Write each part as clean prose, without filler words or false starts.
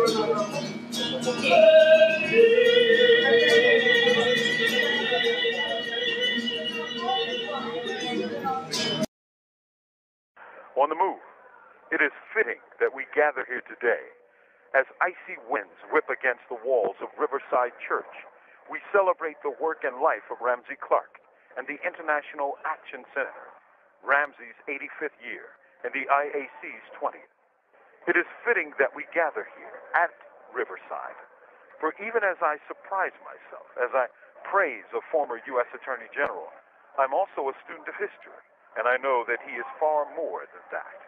On the move, it is fitting that we gather here today as icy winds whip against the walls of Riverside Church. We celebrate the work and life of Ramsey Clark and the International Action Center, Ramsey's 85th year and the IAC's 20th. It is fitting that we gather here at Riverside, for even as I surprise myself, as I praise a former U.S. Attorney General, I'm also a student of history, and I know that he is far more than that.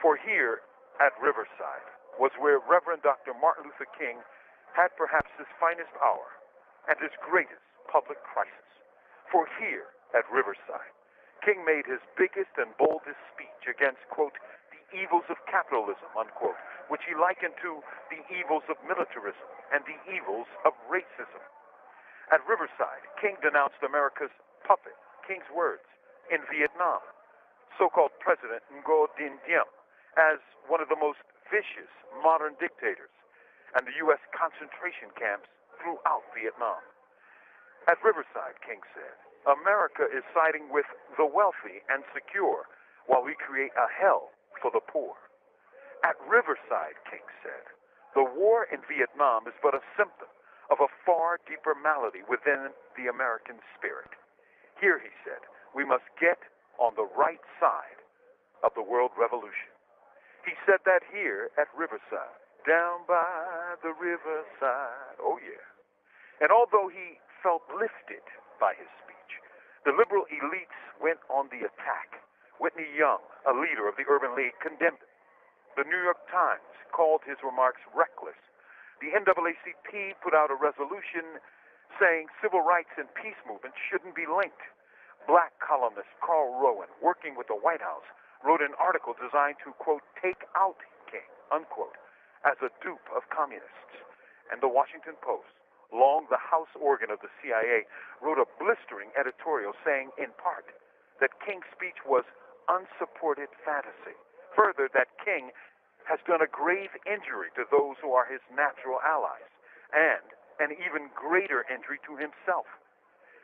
For here at Riverside was where Reverend Dr. Martin Luther King had perhaps his finest hour and his greatest public crisis. For here at Riverside, King made his biggest and boldest speech against, quote, the evils of capitalism, unquote, which he likened to the evils of militarism and the evils of racism. At Riverside, King denounced America's puppet, King's words, in Vietnam, so-called President Ngo Dinh Diem, as one of the most vicious modern dictators, and the U.S. concentration camps throughout Vietnam. At Riverside, King said, America is siding with the wealthy and secure while we create a hell for the poor. At Riverside, King said, the war in Vietnam is but a symptom of a far deeper malady within the American spirit. Here, he said, we must get on the right side of the world revolution. He said that here at Riverside, down by the riverside, oh yeah. And although he felt lifted by his speech, the liberal elites went on the attack. Whitney Young, a leader of the Urban League, condemned him. The New York Times called his remarks reckless. The NAACP put out a resolution saying civil rights and peace movements shouldn't be linked. Black columnist Carl Rowan, working with the White House, wrote an article designed to, quote, take out King, unquote, as a dupe of communists. And the Washington Post, long the house organ of the CIA, wrote a blistering editorial saying, in part, that King's speech was unsupported fantasy. Further, that King has done a grave injury to those who are his natural allies, and an even greater injury to himself.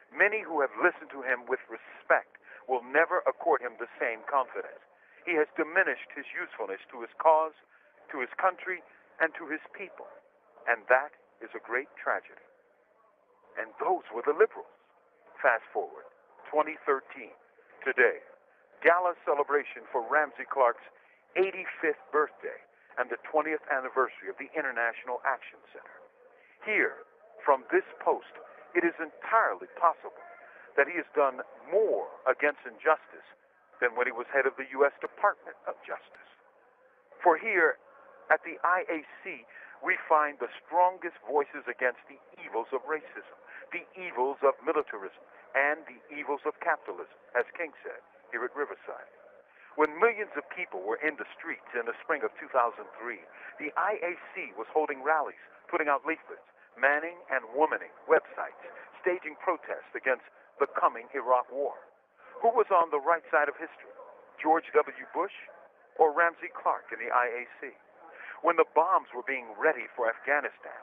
Many who have listened to him with respect will never accord him the same confidence. He has diminished his usefulness to his cause, to his country, and to his people. And that is a great tragedy. And those were the liberals. Fast forward, 2013, today, Gala celebration for Ramsey Clark's 85th birthday and the 20th anniversary of the International Action Center. Here, from this post, it is entirely possible that he has done more against injustice than when he was head of the U.S. Department of Justice. For here, at the IAC, we find the strongest voices against the evils of racism, the evils of militarism, and the evils of capitalism, as King said here at Riverside. When millions of people were in the streets in the spring of 2003, the IAC was holding rallies, putting out leaflets, manning and womaning websites, staging protests against the coming Iraq War. Who was on the right side of history, George W. Bush or Ramsey Clark in the IAC? When the bombs were being ready for Afghanistan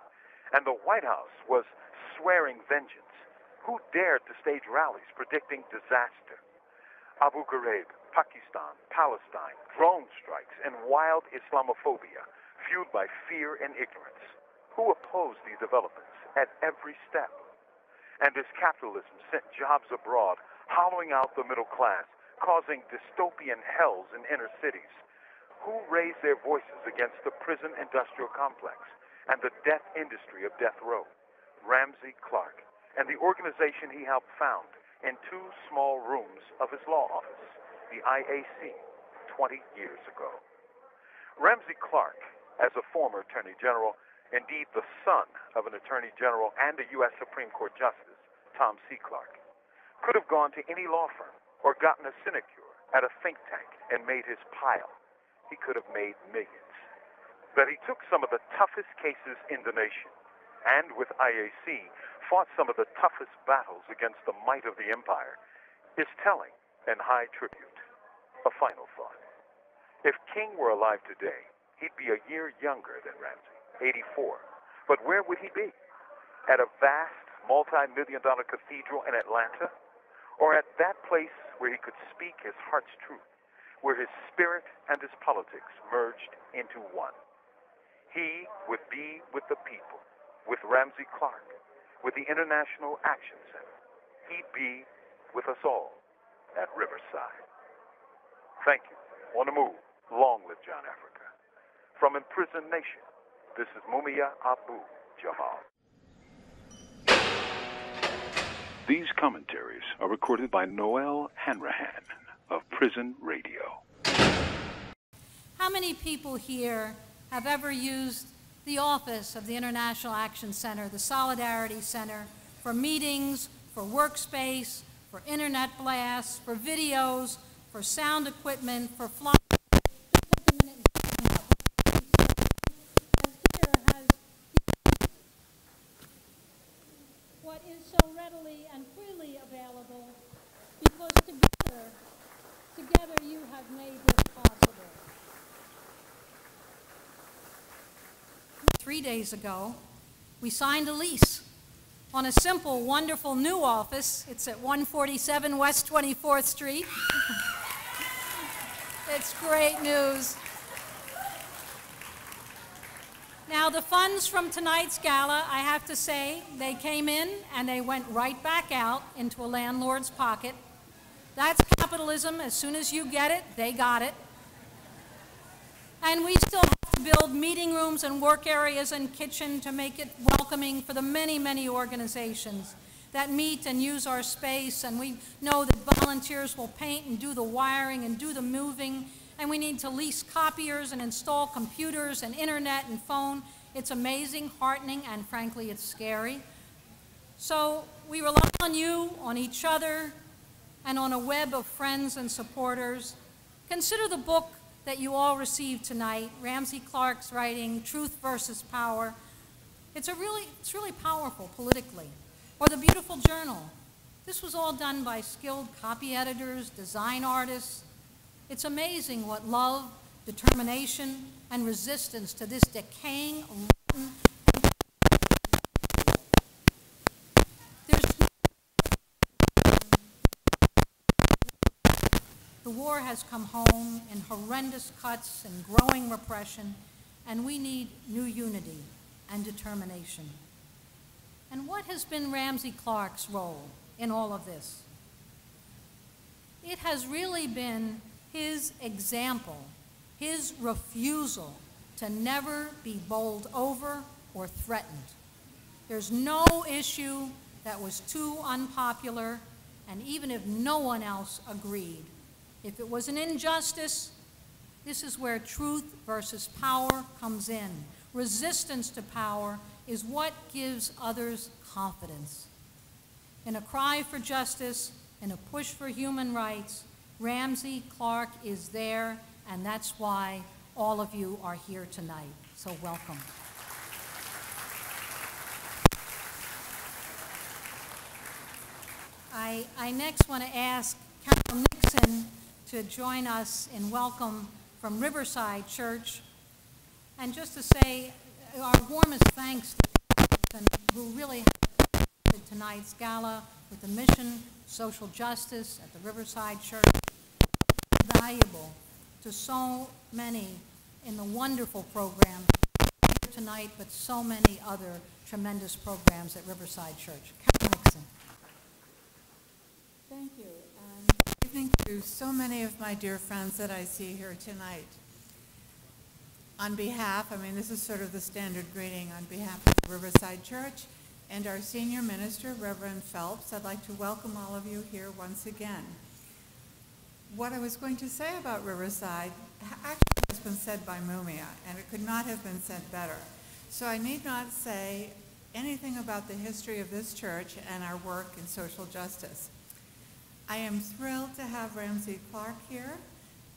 and the White House was swearing vengeance, who dared to stage rallies predicting disaster? Abu Ghraib, Pakistan, Palestine, drone strikes, and wild Islamophobia, fueled by fear and ignorance. Who opposed these developments at every step? And as capitalism sent jobs abroad, hollowing out the middle class, causing dystopian hells in inner cities, who raised their voices against the prison industrial complex and the death industry of death row? Ramsey Clark and the organization he helped found in 2 small rooms of his law office, the IAC, 20 years ago. Ramsey Clark, as a former Attorney General, indeed the son of an Attorney General and a U.S. Supreme Court Justice, Tom C. Clark, could have gone to any law firm or gotten a sinecure at a think tank and made his pile. He could have made millions. That he took some of the toughest cases in the nation and with IAC fought some of the toughest battles against the might of the empire is telling and high tribute. A final thought. If King were alive today, he'd be a year younger than Ramsey. 84. But where would he be? At a vast, multi-million-dollar cathedral in Atlanta? Or at that place where he could speak his heart's truth, where his spirit and his politics merged into one? He would be with the people, with Ramsey Clark, with the International Action Center. He'd be with us all at Riverside. Thank you. On the move. Long live John Africa. From Imprisoned Nation, this is Mumia Abu Jamal. These commentaries are recorded by Noel Hanrahan of Prison Radio. How many people here have ever used the office of the International Action Center, the Solidarity Center, for meetings, for workspace, for internet blasts, for videos, for sound equipment, for flyers? What is so readily and freely available, because together you have made this possible. 3 days ago, we signed a lease on a simple, wonderful new office. It's at 147 West 24th Street. It's great news. Now, the funds from tonight's gala, I have to say, they came in and they went right back out into a landlord's pocket. That's capitalism. As soon as you get it, they got it. And we still have to build meeting rooms and work areas and kitchen to make it welcoming for the many, many organizations that meet and use our space. And we know that volunteers will paint and do the wiring and do the moving. And we need to lease copiers and install computers and internet and phone. It's amazing, heartening, and frankly, it's scary. So we rely on you, on each other, and on a web of friends and supporters. Consider the book that you all received tonight, Ramsey Clark's writing, Truth versus Power. It's really powerful politically. Or the beautiful journal. This was all done by skilled copy editors, design artists. It's amazing what love, determination, and resistance to this decaying, rotten, the war has come home in horrendous cuts and growing repression, and we need new unity and determination. And what has been Ramsey Clark's role in all of this? It has really been his example, his refusal to never be bowled over or threatened. There's no issue that was too unpopular, and even if no one else agreed, if it was an injustice, this is where truth versus power comes in. Resistance to power is what gives others confidence. In a cry for justice, in a push for human rights, Ramsey Clark is there, and that's why all of you are here tonight. So welcome. I next want to ask Carol Nixon to join us in welcome from Riverside Church. And just to say our warmest thanks to Carol Nixon, who really helped tonight's gala with the mission, social justice at the Riverside Church. Valuable to so many in the wonderful program here tonight, but so many other tremendous programs at Riverside Church. Carol Nixon. Thank you. Good evening to so many of my dear friends that I see here tonight. On behalf, this is sort of the standard greeting, on behalf of the Riverside Church and our senior minister, Reverend Phelps, I'd like to welcome all of you here once again. What I was going to say about Riverside actually has been said by Mumia, and it could not have been said better. So I need not say anything about the history of this church and our work in social justice. I am thrilled to have Ramsey Clark here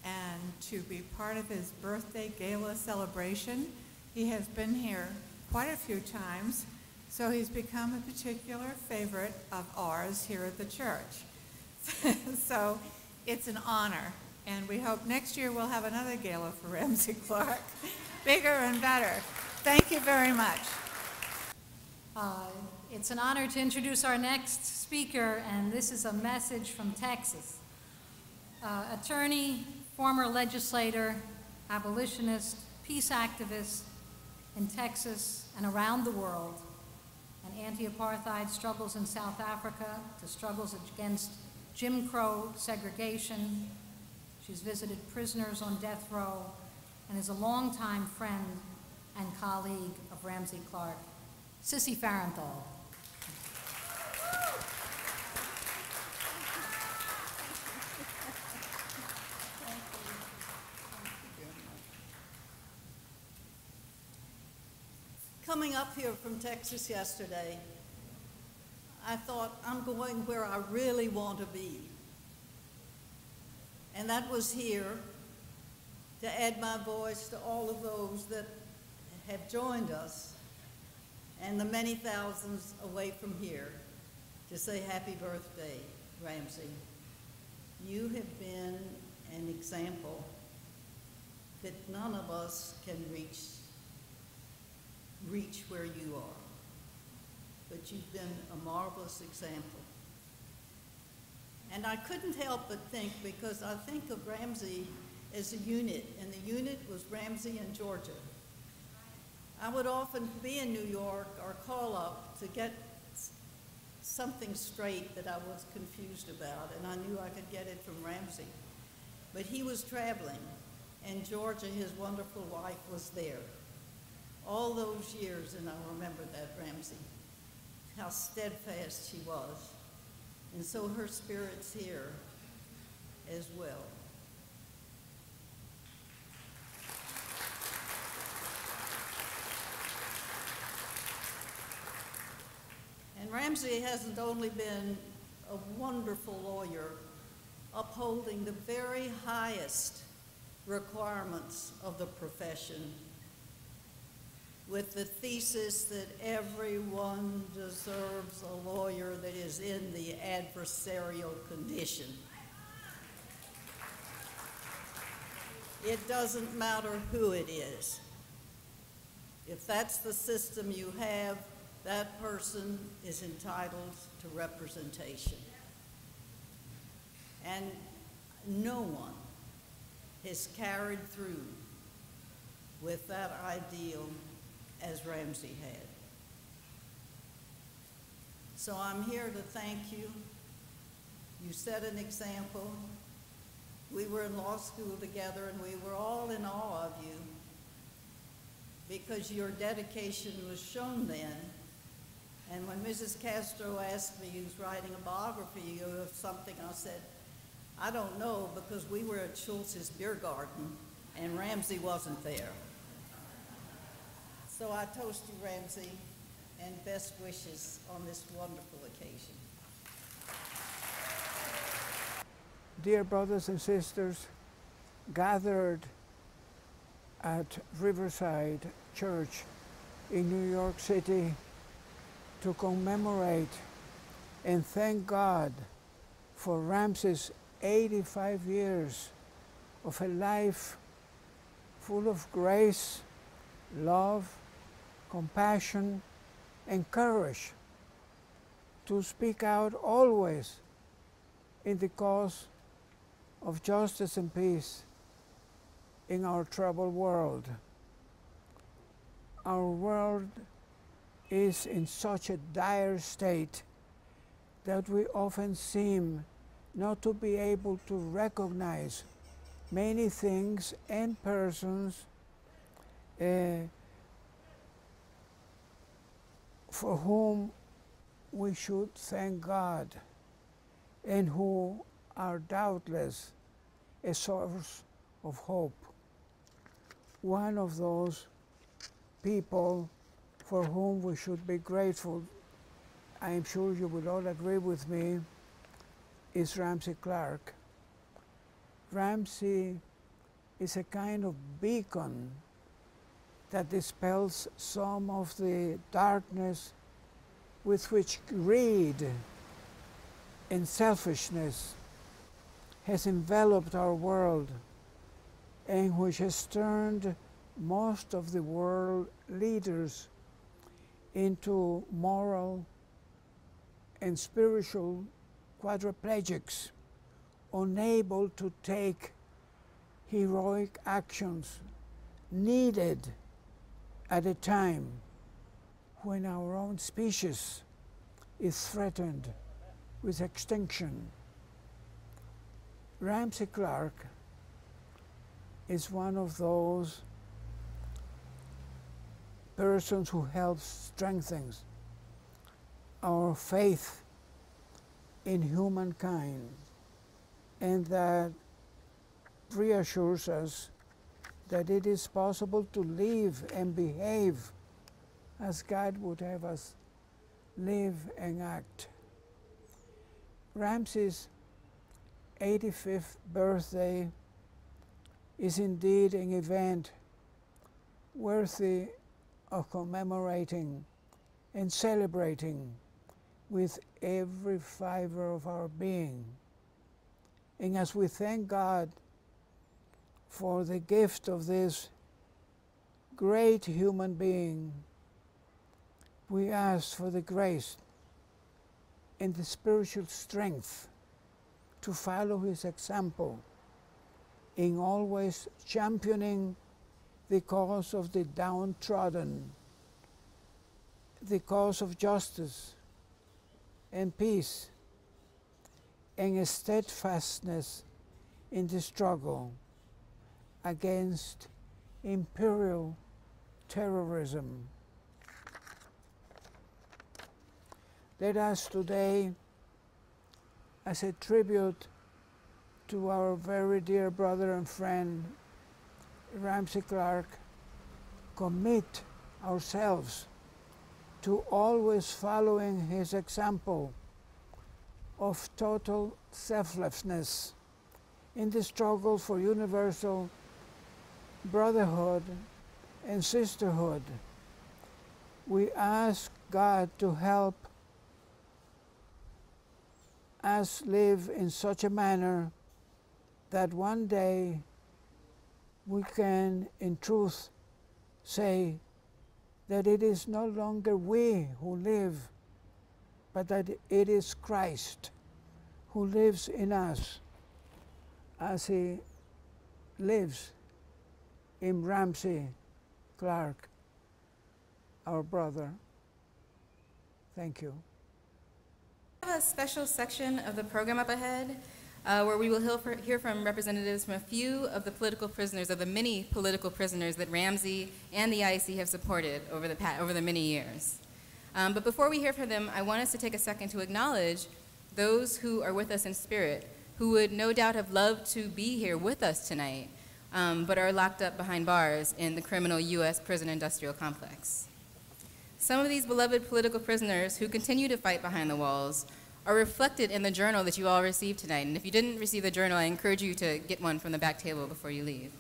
and to be part of his birthday gala celebration. He has been here quite a few times, so he's become a particular favorite of ours here at the church. So it's an honor, and we hope next year we'll have another gala for Ramsey Clark, bigger and better. Thank you very much. It's an honor to introduce our next speaker, and this is a message from Texas. Attorney, former legislator, abolitionist, peace activist in Texas and around the world, and anti-apartheid struggles in South Africa to struggles against Jim Crow segregation. She's visited prisoners on death row and is a longtime friend and colleague of Ramsey Clark. Sissy Farenthold. Coming up here from Texas yesterday, I thought, I'm going where I really want to be. And that was here to add my voice to all of those that have joined us and the many thousands away from here to say happy birthday, Ramsey. You have been an example that none of us can reach where you are. But you've been a marvelous example. And I couldn't help but think, because I think of Ramsey as a unit, and the unit was Ramsey and Georgia. I would often be in New York or call up to get something straight that I was confused about, and I knew I could get it from Ramsey. But he was traveling, and Georgia, his wonderful wife, was there. All those years, and I remember that, Ramsey, how steadfast she was. And so her spirit's here as well. And Ramsey hasn't only been a wonderful lawyer, upholding the very highest requirements of the profession, with the thesis that everyone deserves a lawyer that is in the adversarial condition. It doesn't matter who it is. If that's the system you have, that person is entitled to representation. And no one has carried through with that ideal as Ramsey had. So I'm here to thank you. You set an example. We were in law school together, and we were all in awe of you because your dedication was shown then. And when Mrs. Castro asked me, who's writing a biography of something, I said, I don't know, because we were at Schultz's beer garden and Ramsey wasn't there. So I toast you, Ramsey, and best wishes on this wonderful occasion. Dear brothers and sisters, gathered at Riverside Church in New York City to commemorate and thank God for Ramsey's 85 years of a life full of grace, love, compassion, and courage to speak out always in the cause of justice and peace in our troubled world. Our world is in such a dire state that we often seem not to be able to recognize many things and persons for whom we should thank God and who are doubtless a source of hope. One of those people for whom we should be grateful, I am sure you will all agree with me, is Ramsey Clark. Ramsey is a kind of beacon that dispels some of the darkness with which greed and selfishness has enveloped our world and which has turned most of the world leaders into moral and spiritual quadriplegics, unable to take heroic actions needed at a time when our own species is threatened with extinction. Ramsey Clark is one of those persons who helps strengthen our faith in humankind, and that reassures us that it is possible to live and behave as God would have us live and act. Ramsey's 85th birthday is indeed an event worthy of commemorating and celebrating with every fiber of our being. And as we thank God for the gift of this great human being, we ask for the grace and the spiritual strength to follow his example in always championing the cause of the downtrodden, the cause of justice and peace, and a steadfastness in the struggle against imperial terrorism. Let us today, as a tribute to our very dear brother and friend, Ramsey Clark, commit ourselves to always following his example of total selflessness in the struggle for universal brotherhood and sisterhood. We ask God to help us live in such a manner that one day we can, in truth, say that it is no longer we who live, but that it is Christ who lives in us as he lives in Ramsey Clark, our brother. Thank you. We have a special section of the program up ahead where we will hear from representatives from a few of the political prisoners, of the many political prisoners that Ramsey and the IAC have supported over the many years. But before we hear from them, I want us to take a second to acknowledge those who are with us in spirit, who would no doubt have loved to be here with us tonight, but are locked up behind bars in the criminal U.S. prison industrial complex. Some of these beloved political prisoners who continue to fight behind the walls are reflected in the journal that you all received tonight. And if you didn't receive the journal, I encourage you to get one from the back table before you leave.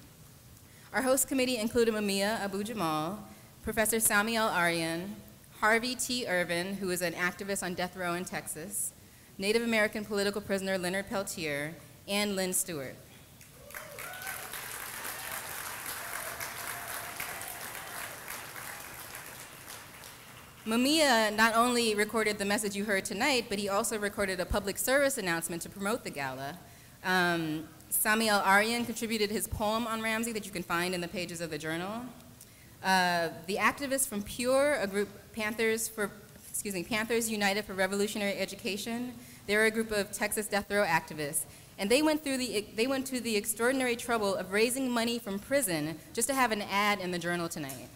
Our host committee included Mumia Abu-Jamal, Professor Sami Al-Aryan, Harvey T. Irvin, who is an activist on death row in Texas, Native American political prisoner Leonard Peltier, and Lynn Stewart. Mumia not only recorded the message you heard tonight, but he also recorded a public service announcement to promote the gala. Sami Al-Aryan contributed his poem on Ramsey that you can find in the pages of the journal. The activists from PURE, a group, Panthers United for Revolutionary Education, they're a group of Texas death row activists, and they went to the extraordinary trouble of raising money from prison just to have an ad in the journal tonight.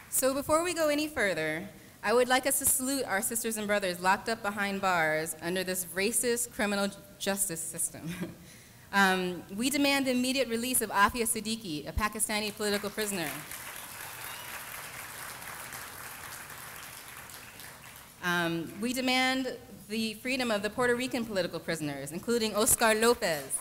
So before we go any further, I would like us to salute our sisters and brothers locked up behind bars under this racist criminal justice system. We demand the immediate release of Afia Siddiqui, a Pakistani political prisoner. We demand the freedom of the Puerto Rican political prisoners, including Oscar Lopez,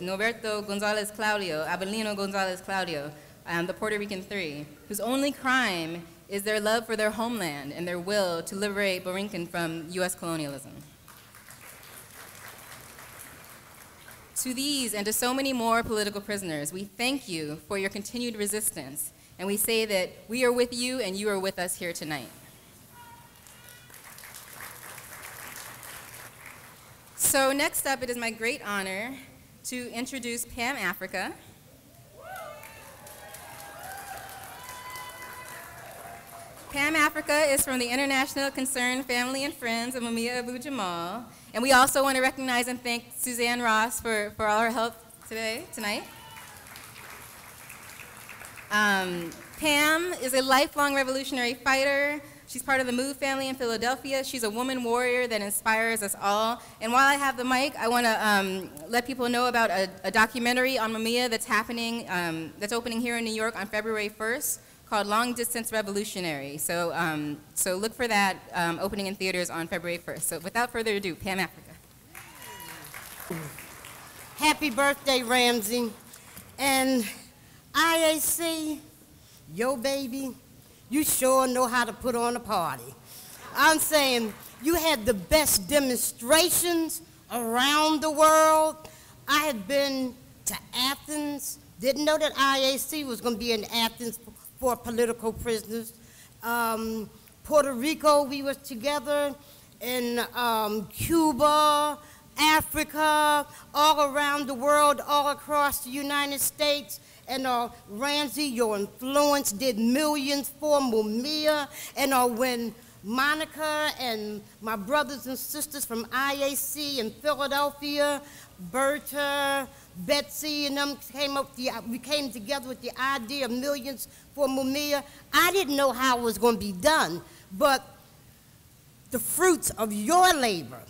Norberto Gonzalez Claudio, Abelino Gonzalez Claudio, the Puerto Rican Three, whose only crime is their love for their homeland and their will to liberate Borinquen from U.S. colonialism. To these and to so many more political prisoners, we thank you for your continued resistance, and we say that we are with you and you are with us here tonight. So next up, it is my great honor to introduce Pam Africa. Pam Africa is from the International Concern Family and Friends of Mumia Abu Jamal. And we also want to recognize and thank Suzanne Ross for all her help tonight. Pam is a lifelong revolutionary fighter. She's part of the MOVE family in Philadelphia. She's a woman warrior that inspires us all. And while I have the mic, I want to let people know about a documentary on Mumia that's happening, that's opening here in New York on February 1st, called Long Distance Revolutionary. So, so look for that opening in theaters on February 1st. So without further ado, Pam Africa. Happy birthday, Ramsey. And IAC, yo baby, you sure know how to put on a party. I'm saying you had the best demonstrations around the world. I had been to Athens, didn't know that IAC was going to be in Athens for political prisoners. Puerto Rico, we were together, in Cuba, Africa, all around the world, all across the United States. And Ramsey, your influence did millions for Mumia. And when Monica and my brothers and sisters from IAC in Philadelphia, Berta, Betsy, and them we came together with the idea of millions for Mumia. I didn't know how it was going to be done, but the fruits of your labor,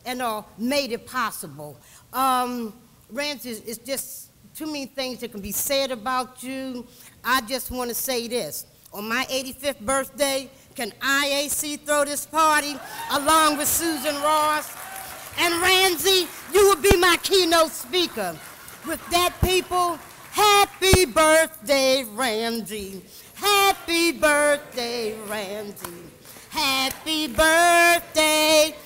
and made it possible. Ramsey, it's just too many things that can be said about you. I just want to say this. On my 85th birthday, can IAC throw this party along with Susan Ross? And Ramsey, you will be my keynote speaker. With that, people, happy birthday, Ramsey. Happy birthday, Ramsey. Happy birthday.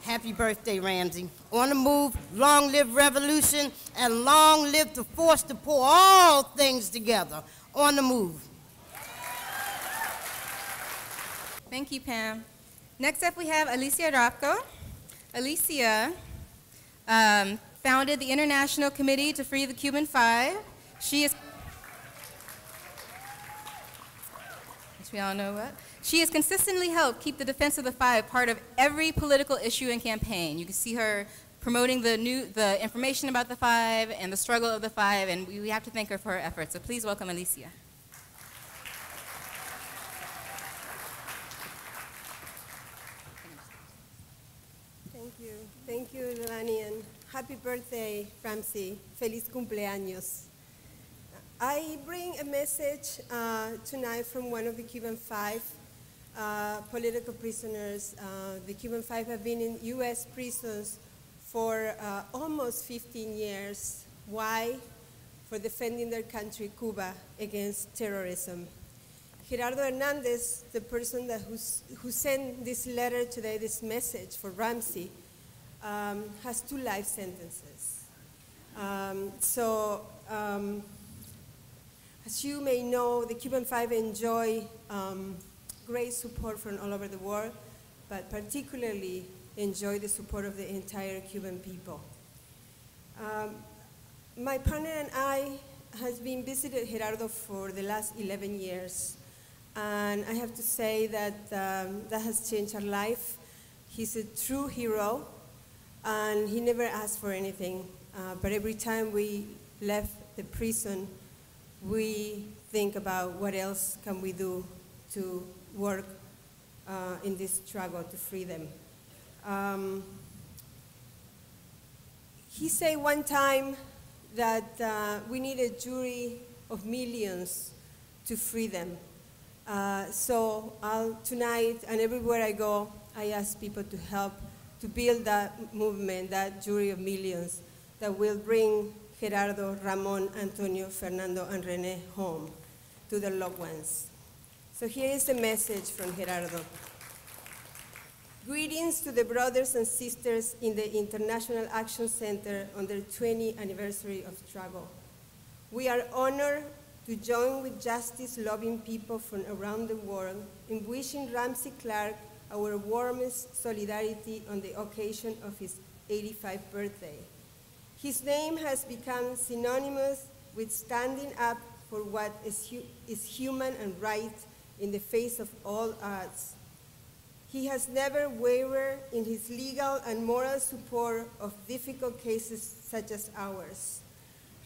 Happy birthday, Ramsey. On the move, long live revolution, and long live the force to pull all things together. On the move. Thank you, Pam. Next up, we have Alicia Rocco. Alicia founded the International Committee to Free the Cuban Five. She is, as we all know what, she has consistently helped keep the defense of the Five part of every political issue and campaign. You can see her promoting the information about the Five and the struggle of the Five, and we have to thank her for her efforts. So please welcome Alicia. Thank you, Leilani, and happy birthday, Ramsey. Feliz cumpleaños. I bring a message tonight from one of the Cuban Five political prisoners. The Cuban Five have been in U.S. prisons for almost 15 years. Why? For defending their country, Cuba, against terrorism. Gerardo Hernandez, the person who sent this letter today, this message for Ramsey, has 2 life sentences. As you may know, the Cuban Five enjoy great support from all over the world, but particularly enjoy the support of the entire Cuban people. My partner and I has been visited Gerardo for the last 11 years, and I have to say that that has changed our life. He's a true hero, and he never asked for anything, but every time we left the prison, we think about what else can we do to work in this struggle to free them. He said one time that we need a jury of millions to free them. So tonight and everywhere I go, I ask people to help to build that movement, that jury of millions that will bring Gerardo, Ramon, Antonio, Fernando, and Rene home, to their loved ones. So here is a message from Gerardo. Greetings to the brothers and sisters in the International Action Center on their 20th anniversary of struggle. We are honored to join with justice-loving people from around the world in wishing Ramsey Clark our warmest solidarity on the occasion of his 85th birthday. His name has become synonymous with standing up for what is human and right in the face of all odds. He has never wavered in his legal and moral support of difficult cases such as ours.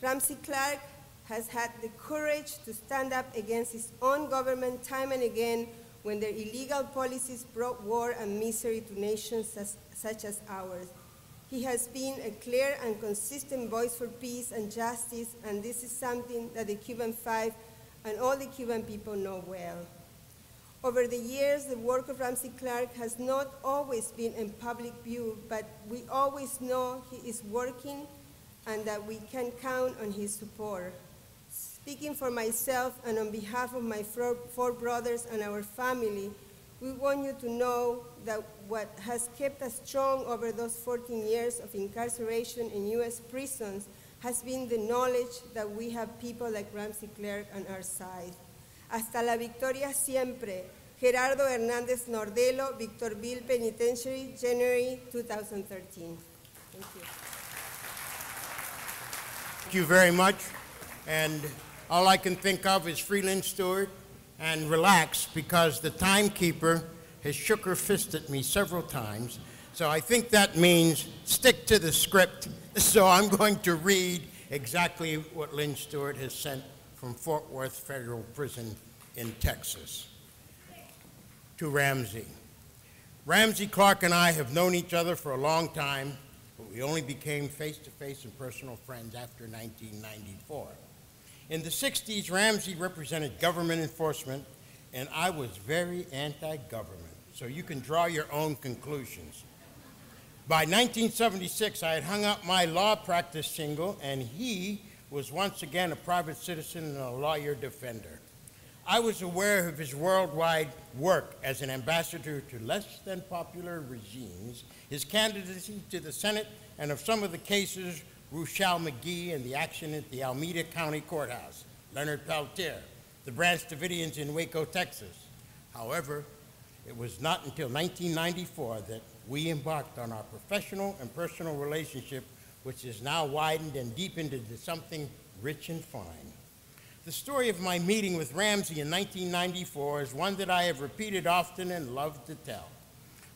Ramsey Clark has had the courage to stand up against his own government time and again when their illegal policies brought war and misery to nations such as ours. He has been a clear and consistent voice for peace and justice, and this is something that the Cuban Five and all the Cuban people know well. Over the years, the work of Ramsey Clark has not always been in public view, but we always know he is working and that we can count on his support. Speaking for myself and on behalf of my four brothers and our family, we want you to know that what has kept us strong over those 14 years of incarceration in U.S. prisons has been the knowledge that we have people like Ramsey Clark on our side. Hasta la victoria siempre. Gerardo Hernández Nordelo, Victorville Penitentiary, January 2013. Thank you. Thank you very much. And all I can think of is Freeland Stewart and relax, because the timekeeper has shook her fist at me several times. So I think that means stick to the script. So I'm going to read exactly what Lynn Stewart has sent from Fort Worth Federal Prison in Texas. To Ramsey. Ramsey Clark and I have known each other for a long time, but we only became face-to-face and personal friends after 1994. In the 60s, Ramsey represented government enforcement, and I was very anti-government, so you can draw your own conclusions. By 1976, I had hung up my law practice shingle, and he was once again a private citizen and a lawyer defender. I was aware of his worldwide work as an ambassador to less than popular regimes, his candidacy to the Senate, and of some of the cases Ruchell McGee and the action at the Alameda County Courthouse, Leonard Peltier, the Branch Davidians in Waco, Texas. However, it was not until 1994 that we embarked on our professional and personal relationship, which is now widened and deepened into something rich and fine. The story of my meeting with Ramsey in 1994 is one that I have repeated often and love to tell.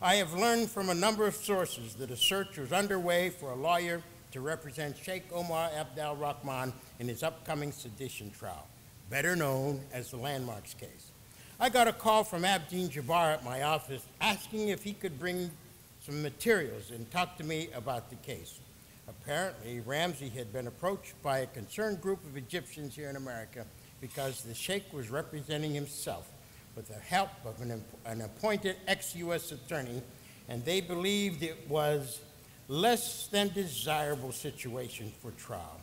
I have learned from a number of sources that a search was underway for a lawyer to represent Sheikh Omar Abdel Rahman in his upcoming sedition trial, better known as the Landmarks case. I got a call from Abdeen Jabbar at my office asking if he could bring some materials and talk to me about the case. Apparently, Ramsey had been approached by a concerned group of Egyptians here in America because the Sheikh was representing himself with the help of an appointed ex-U.S. attorney, and they believed it was less than desirable situation for trial.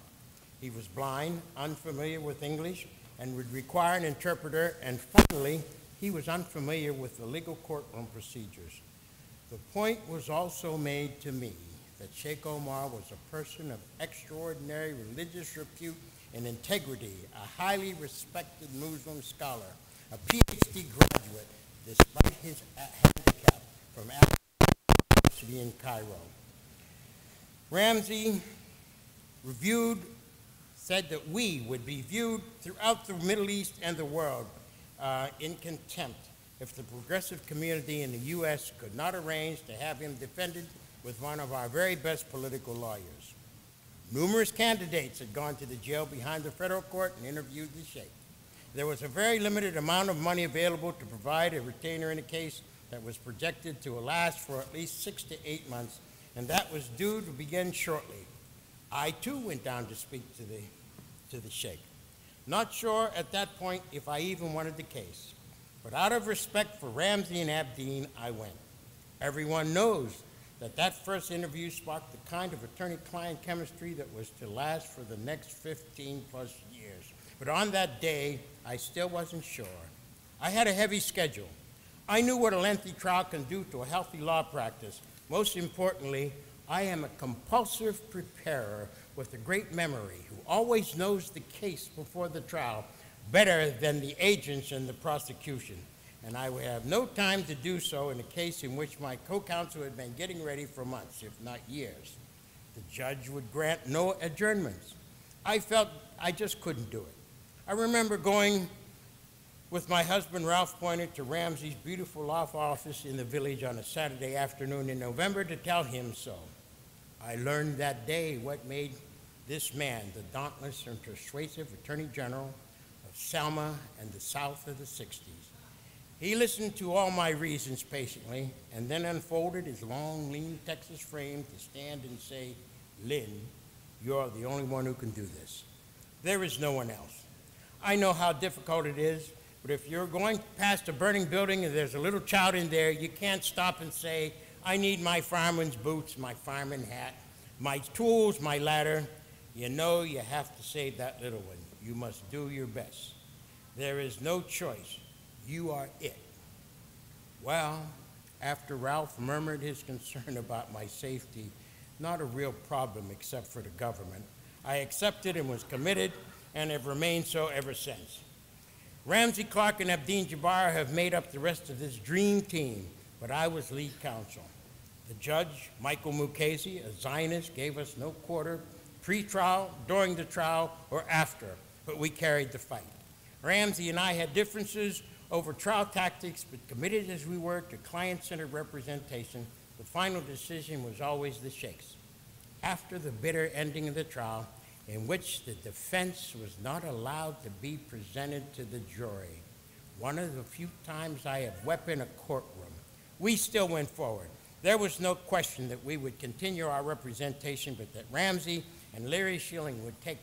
He was blind, unfamiliar with English, and would require an interpreter, and finally, he was unfamiliar with the legal courtroom procedures. The point was also made to me that Sheikh Omar was a person of extraordinary religious repute and integrity, a highly respected Muslim scholar, a PhD graduate, despite his handicap from University in Cairo. Ramsey said that we would be viewed throughout the Middle East and the world in contempt if the progressive community in the U.S. could not arrange to have him defended with one of our very best political lawyers. Numerous candidates had gone to the jail behind the federal court and interviewed the Sheikh. There was a very limited amount of money available to provide a retainer in a case that was projected to last for at least 6 to 8 months, and that was due to begin shortly. I too went down to speak to the Sheikh. Not sure at that point if I even wanted the case, but out of respect for Ramsey and Abdeen, I went. Everyone knows that first interview sparked the kind of attorney-client chemistry that was to last for the next 15 plus years. But on that day, I still wasn't sure. I had a heavy schedule. I knew what a lengthy trial can do to a healthy law practice. Most importantly, I am a compulsive preparer with a great memory who always knows the case before the trial better than the agents in the prosecution. And I would have no time to do so in a case in which my co-counsel had been getting ready for months, if not years. The judge would grant no adjournments. I felt I just couldn't do it. I remember going with my husband, Ralph Pointer, to Ramsey's beautiful law office in the village on a Saturday afternoon in November to tell him so. I learned that day what made this man the dauntless and persuasive Attorney General of Selma and the South of the 60s. He listened to all my reasons patiently and then unfolded his long, lean Texas frame to stand and say, "Lynn, you're the only one who can do this. There is no one else. I know how difficult it is, but if you're going past a burning building and there's a little child in there, you can't stop and say, I need my fireman's boots, my fireman hat, my tools, my ladder. You know you have to save that little one. You must do your best. There is no choice. You are it." Well, after Ralph murmured his concern about my safety, not a real problem except for the government, I accepted and was committed and have remained so ever since. Ramsey Clark and Abdeen Jabbar have made up the rest of this dream team, but I was lead counsel. The judge, Michael Mukasey, a Zionist, gave us no quarter, pre-trial, during the trial, or after, but we carried the fight. Ramsey and I had differences over trial tactics, but committed as we were to client-centered representation, the final decision was always the Sheikh's. After the bitter ending of the trial, in which the defense was not allowed to be presented to the jury, one of the few times I have wept in a courtroom, we still went forward. There was no question that we would continue our representation, but that Ramsey and Larry Schilling would take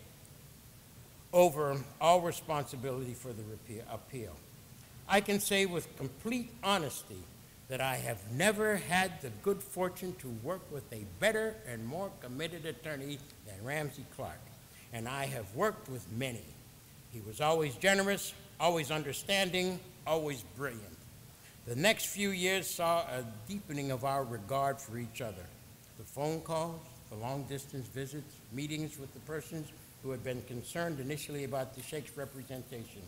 over all responsibility for the appeal. I can say with complete honesty that I have never had the good fortune to work with a better and more committed attorney than Ramsey Clark, and I have worked with many. He was always generous, always understanding, always brilliant. The next few years saw a deepening of our regard for each other. The phone calls, the long-distance visits, meetings with the persons who had been concerned initially about the Sheikh's representation.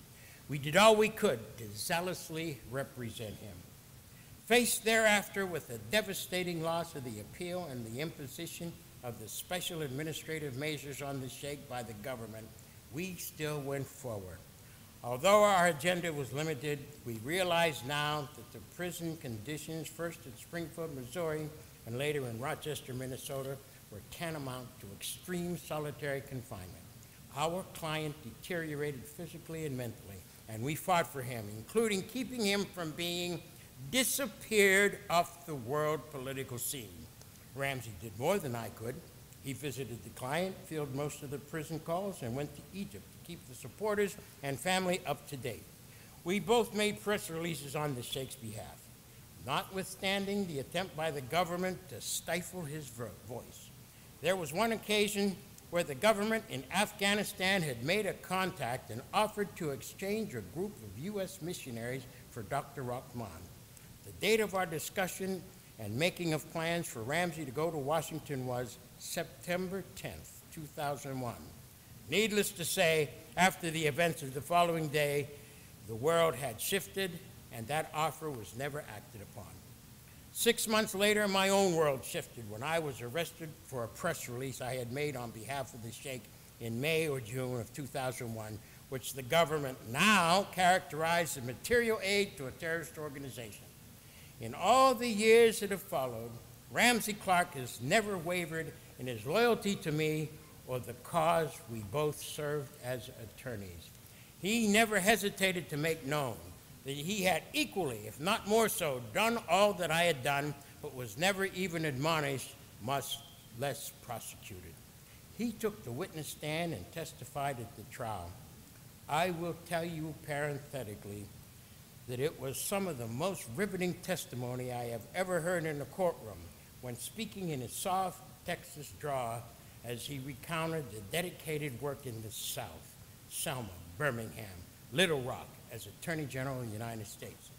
We did all we could to zealously represent him. Faced thereafter with the devastating loss of the appeal and the imposition of the special administrative measures on the Sheikh by the government, we still went forward. Although our agenda was limited, we realize now that the prison conditions, first at Springfield, Missouri, and later in Rochester, Minnesota, were tantamount to extreme solitary confinement. Our client deteriorated physically and mentally, and we fought for him, including keeping him from being disappeared off the world political scene. Ramsey did more than I could. He visited the client, fielded most of the prison calls, and went to Egypt to keep the supporters and family up to date. We both made press releases on the Sheikh's behalf, notwithstanding the attempt by the government to stifle his voice. There was one occasion where the government in Afghanistan had made a contact and offered to exchange a group of U.S. missionaries for Dr. Rahman. The date of our discussion and making of plans for Ramsey to go to Washington was September 10th, 2001. Needless to say, after the events of the following day, the world had shifted and that offer was never acted upon. 6 months later, my own world shifted when I was arrested for a press release I had made on behalf of the Sheikh in May or June of 2001, which the government now characterized as material aid to a terrorist organization. In all the years that have followed, Ramsey Clark has never wavered in his loyalty to me or the cause we both served as attorneys. He never hesitated to make known that he had equally, if not more so, done all that I had done, but was never even admonished, much less prosecuted. He took the witness stand and testified at the trial. I will tell you parenthetically that it was some of the most riveting testimony I have ever heard in a courtroom when speaking in his soft Texas drawl as he recounted the dedicated work in the South, Selma, Birmingham, Little Rock as Attorney General of the United States.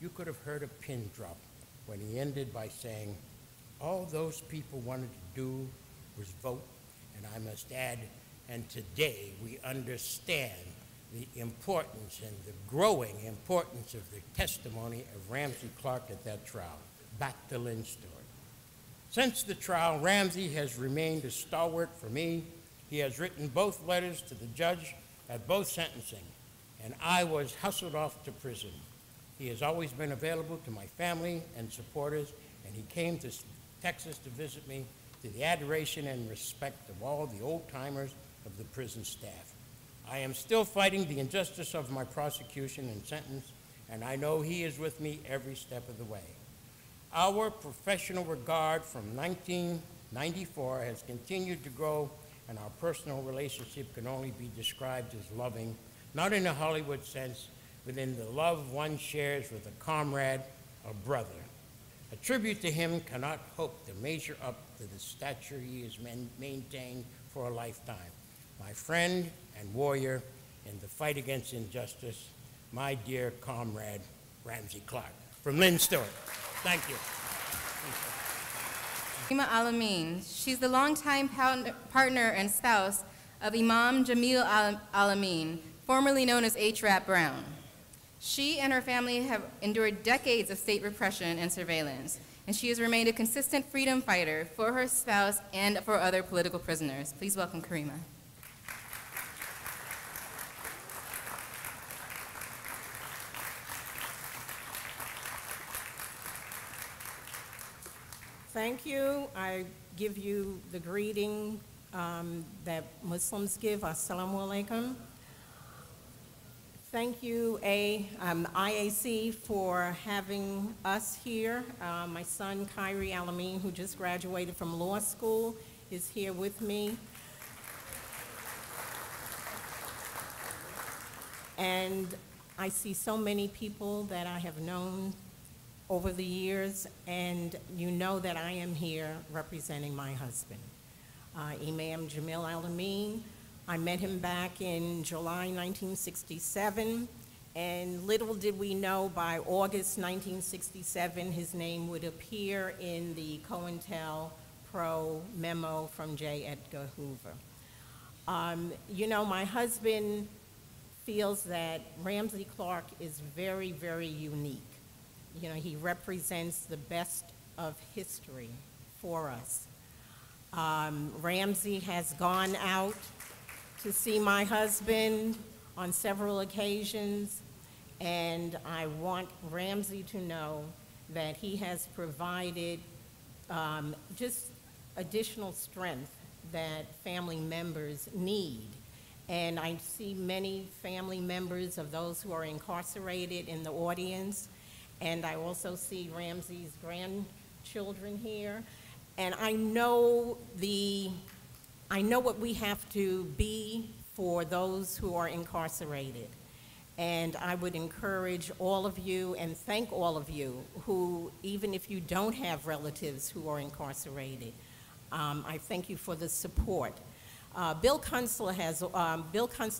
You could have heard a pin drop when he ended by saying, all those people wanted to do was vote, and I must add, and today we understand the importance and the growing importance of the testimony of Ramsey Clark at that trial. Back to Lynn's story. Since the trial, Ramsey has remained a stalwart for me. He has written both letters to the judge at both sentencing, and I was hustled off to prison. He has always been available to my family and supporters, and he came to Texas to visit me, to the adoration and respect of all the old-timers of the prison staff. I am still fighting the injustice of my prosecution and sentence, and I know he is with me every step of the way. Our professional regard from 1994 has continued to grow, and our personal relationship can only be described as loving, not in a Hollywood sense, but in the love one shares with a comrade, a brother. A tribute to him cannot hope to measure up to the stature he has maintained for a lifetime. My friend and warrior in the fight against injustice, my dear comrade, Ramsey Clark. From Lynn Stewart. Thank you. Karima Alameen. She's the longtime partner and spouse of Imam Jamil Alameen, formerly known as H. Rap Brown. She and her family have endured decades of state repression and surveillance, and she has remained a consistent freedom fighter for her spouse and for other political prisoners. Please welcome Karima. Thank you. I give you the greeting that Muslims give, Assalamu alaikum. Thank you, IAC, for having us here. My son, Kyrie Alameen, who just graduated from law school, is here with me. And I see so many people that I have known over the years, and you know that I am here representing my husband, Imam Jamil Alameen. I met him back in July 1967, and little did we know by August 1967 his name would appear in the COINTELPRO memo from J. Edgar Hoover. You know, my husband feels that Ramsey Clark is very, very unique. You know, he represents the best of history for us. Ramsey has gone out to see my husband on several occasions, and I want Ramsey to know that he has provided just additional strength that family members need. And I see many family members of those who are incarcerated in the audience, and I also see Ramsey's grandchildren here. And I know what we have to be for those who are incarcerated. And I would encourage all of you and thank all of you who, even if you don't have relatives who are incarcerated, I thank you for the support. Bill Kunstler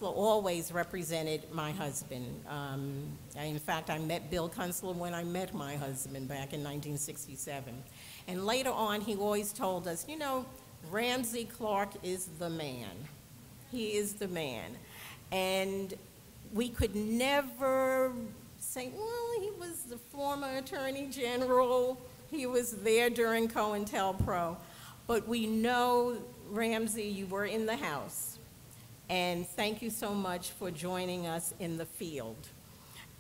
always represented my husband. In fact, I met Bill Kunstler when I met my husband back in 1967. And later on, he always told us, you know, Ramsey Clark is the man. He is the man. And we could never say, well, he was the former Attorney General. He was there during COINTELPRO. But we know, Ramsey, you were in the House. And thank you so much for joining us in the field.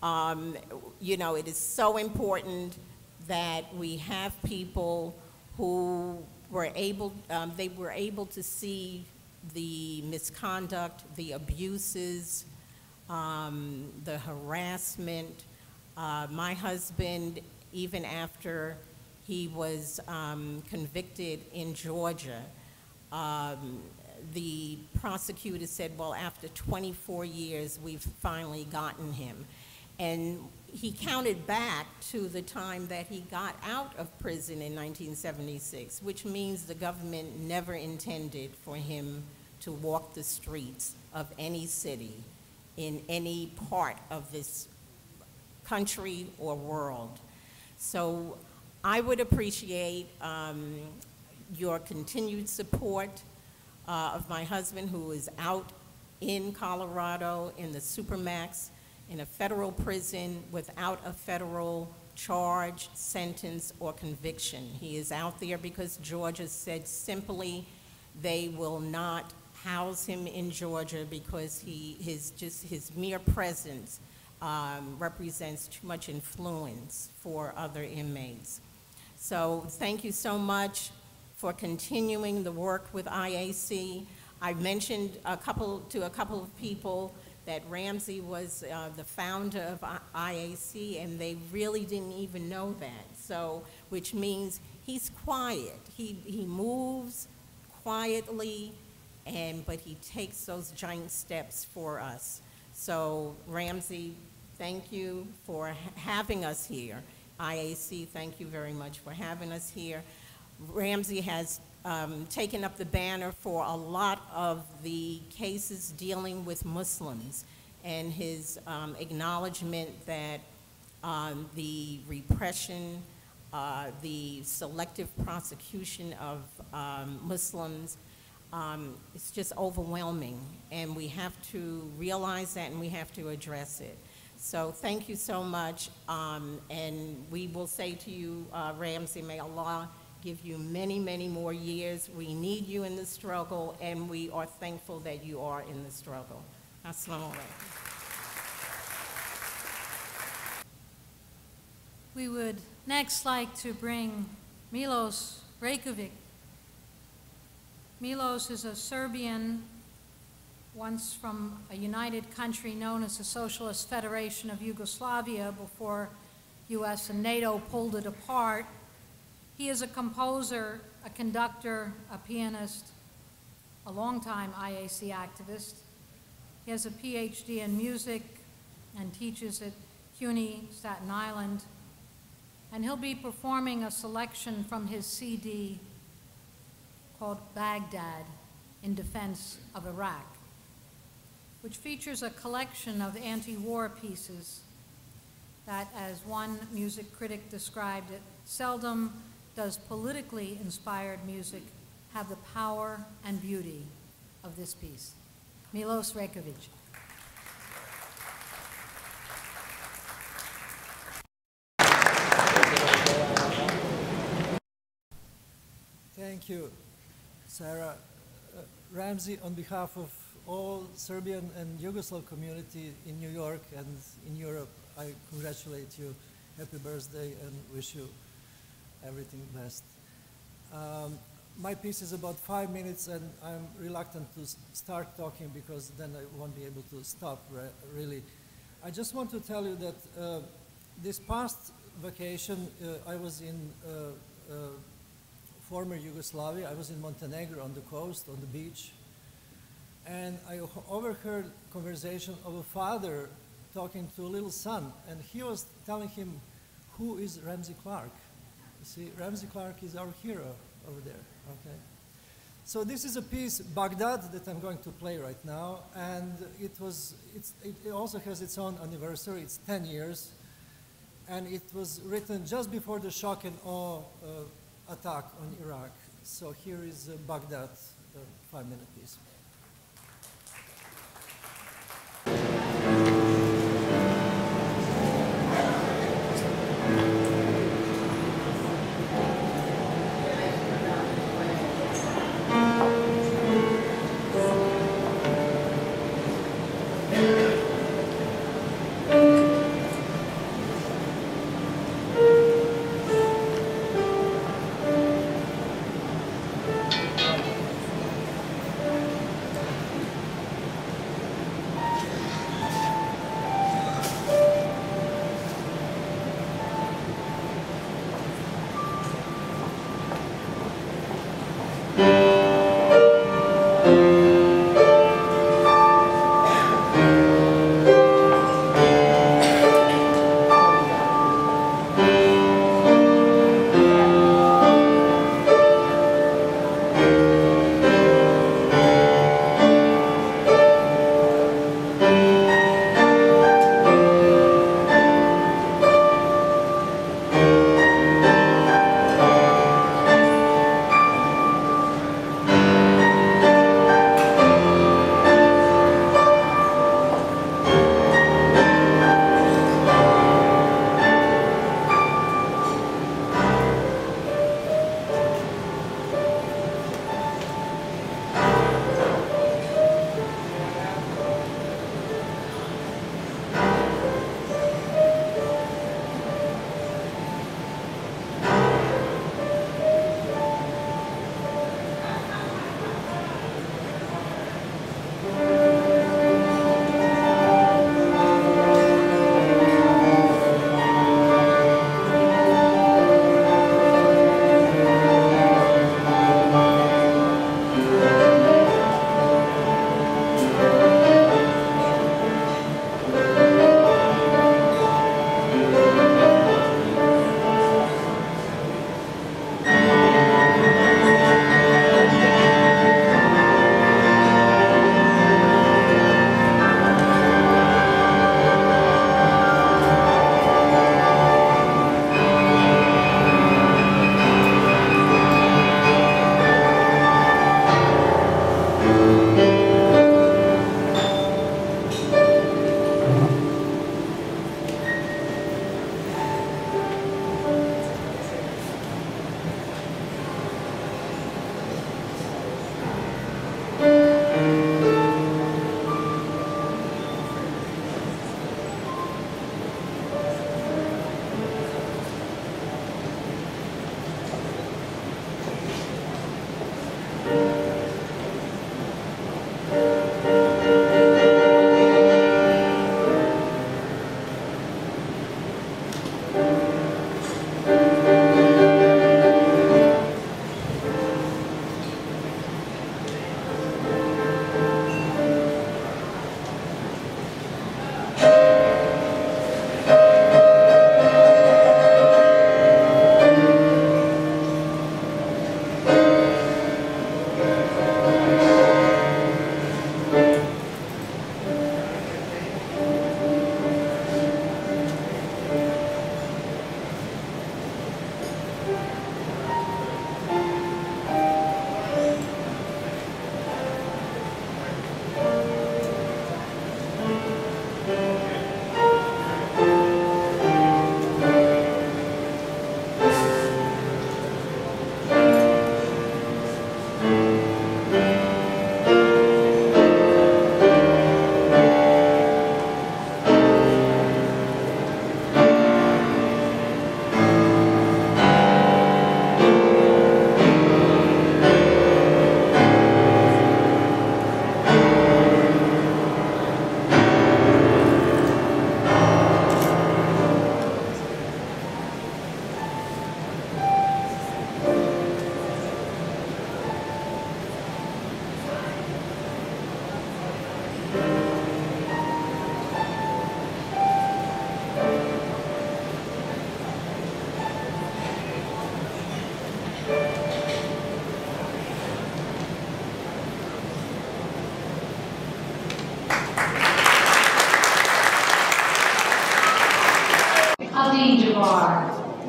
You know, it is so important that we have people who were able, they were able to see the misconduct, the abuses, the harassment. My husband, even after he was convicted in Georgia, the prosecutor said, well, after 24 years, we've finally gotten him. And he counted back to the time that he got out of prison in 1976, which means the government never intended for him to walk the streets of any city in any part of this country or world. So I would appreciate your continued support of my husband, who is out in Colorado in the Supermax in a federal prison without a federal charge, sentence, or conviction. He is out there because Georgia said simply they will not house him in Georgia because his mere presence represents too much influence for other inmates. So thank you so much for continuing the work with IAC. I mentioned to a couple of people that Ramsey was the founder of IAC, and they really didn't even know that. So, which means he's quiet. He moves quietly, but he takes those giant steps for us. So, Ramsey, thank you for having us here. IAC, thank you very much for having us here. Ramsey has taken up the banner for a lot of the cases dealing with Muslims, and his acknowledgement that the repression, the selective prosecution of Muslims is just overwhelming, and we have to realize that and we have to address it. So thank you so much, and we will say to you, Ramsey, may Allah give you many, many more years. We need you in the struggle, and we are thankful that you are in the struggle. Assalamu alaikum. We would next like to bring Milos Rajkovic. Milos is a Serbian, once from a united country known as the Socialist Federation of Yugoslavia before US and NATO pulled it apart. He is a composer, a conductor, a pianist, a longtime IAC activist. He has a PhD in music and teaches at CUNY, Staten Island. And he'll be performing a selection from his CD called Baghdad in Defense of Iraq, which features a collection of anti-war pieces that, as one music critic described it, seldom does politically inspired music have the power and beauty of this piece. Milos Rajkovic. Thank you, Sarah. Ramsey, on behalf of all Serbian and Yugoslav community in New York and in Europe, I congratulate you. Happy birthday and wish you everything best. My piece is about 5 minutes, and I'm reluctant to start talking because then I won't be able to stop, really. I just want to tell you that this past vacation, I was in former Yugoslavia. I was in Montenegro on the coast, on the beach, and I overheard conversation of a father talking to a little son, and he was telling him, who is Ramsey Clark? You see, Ramsey Clark is our hero over there, okay? So this is a piece, Baghdad, that I'm going to play right now, and it also has its own anniversary. It's 10 years, and it was written just before the shock and awe attack on Iraq. So here is Baghdad, a 5-minute piece.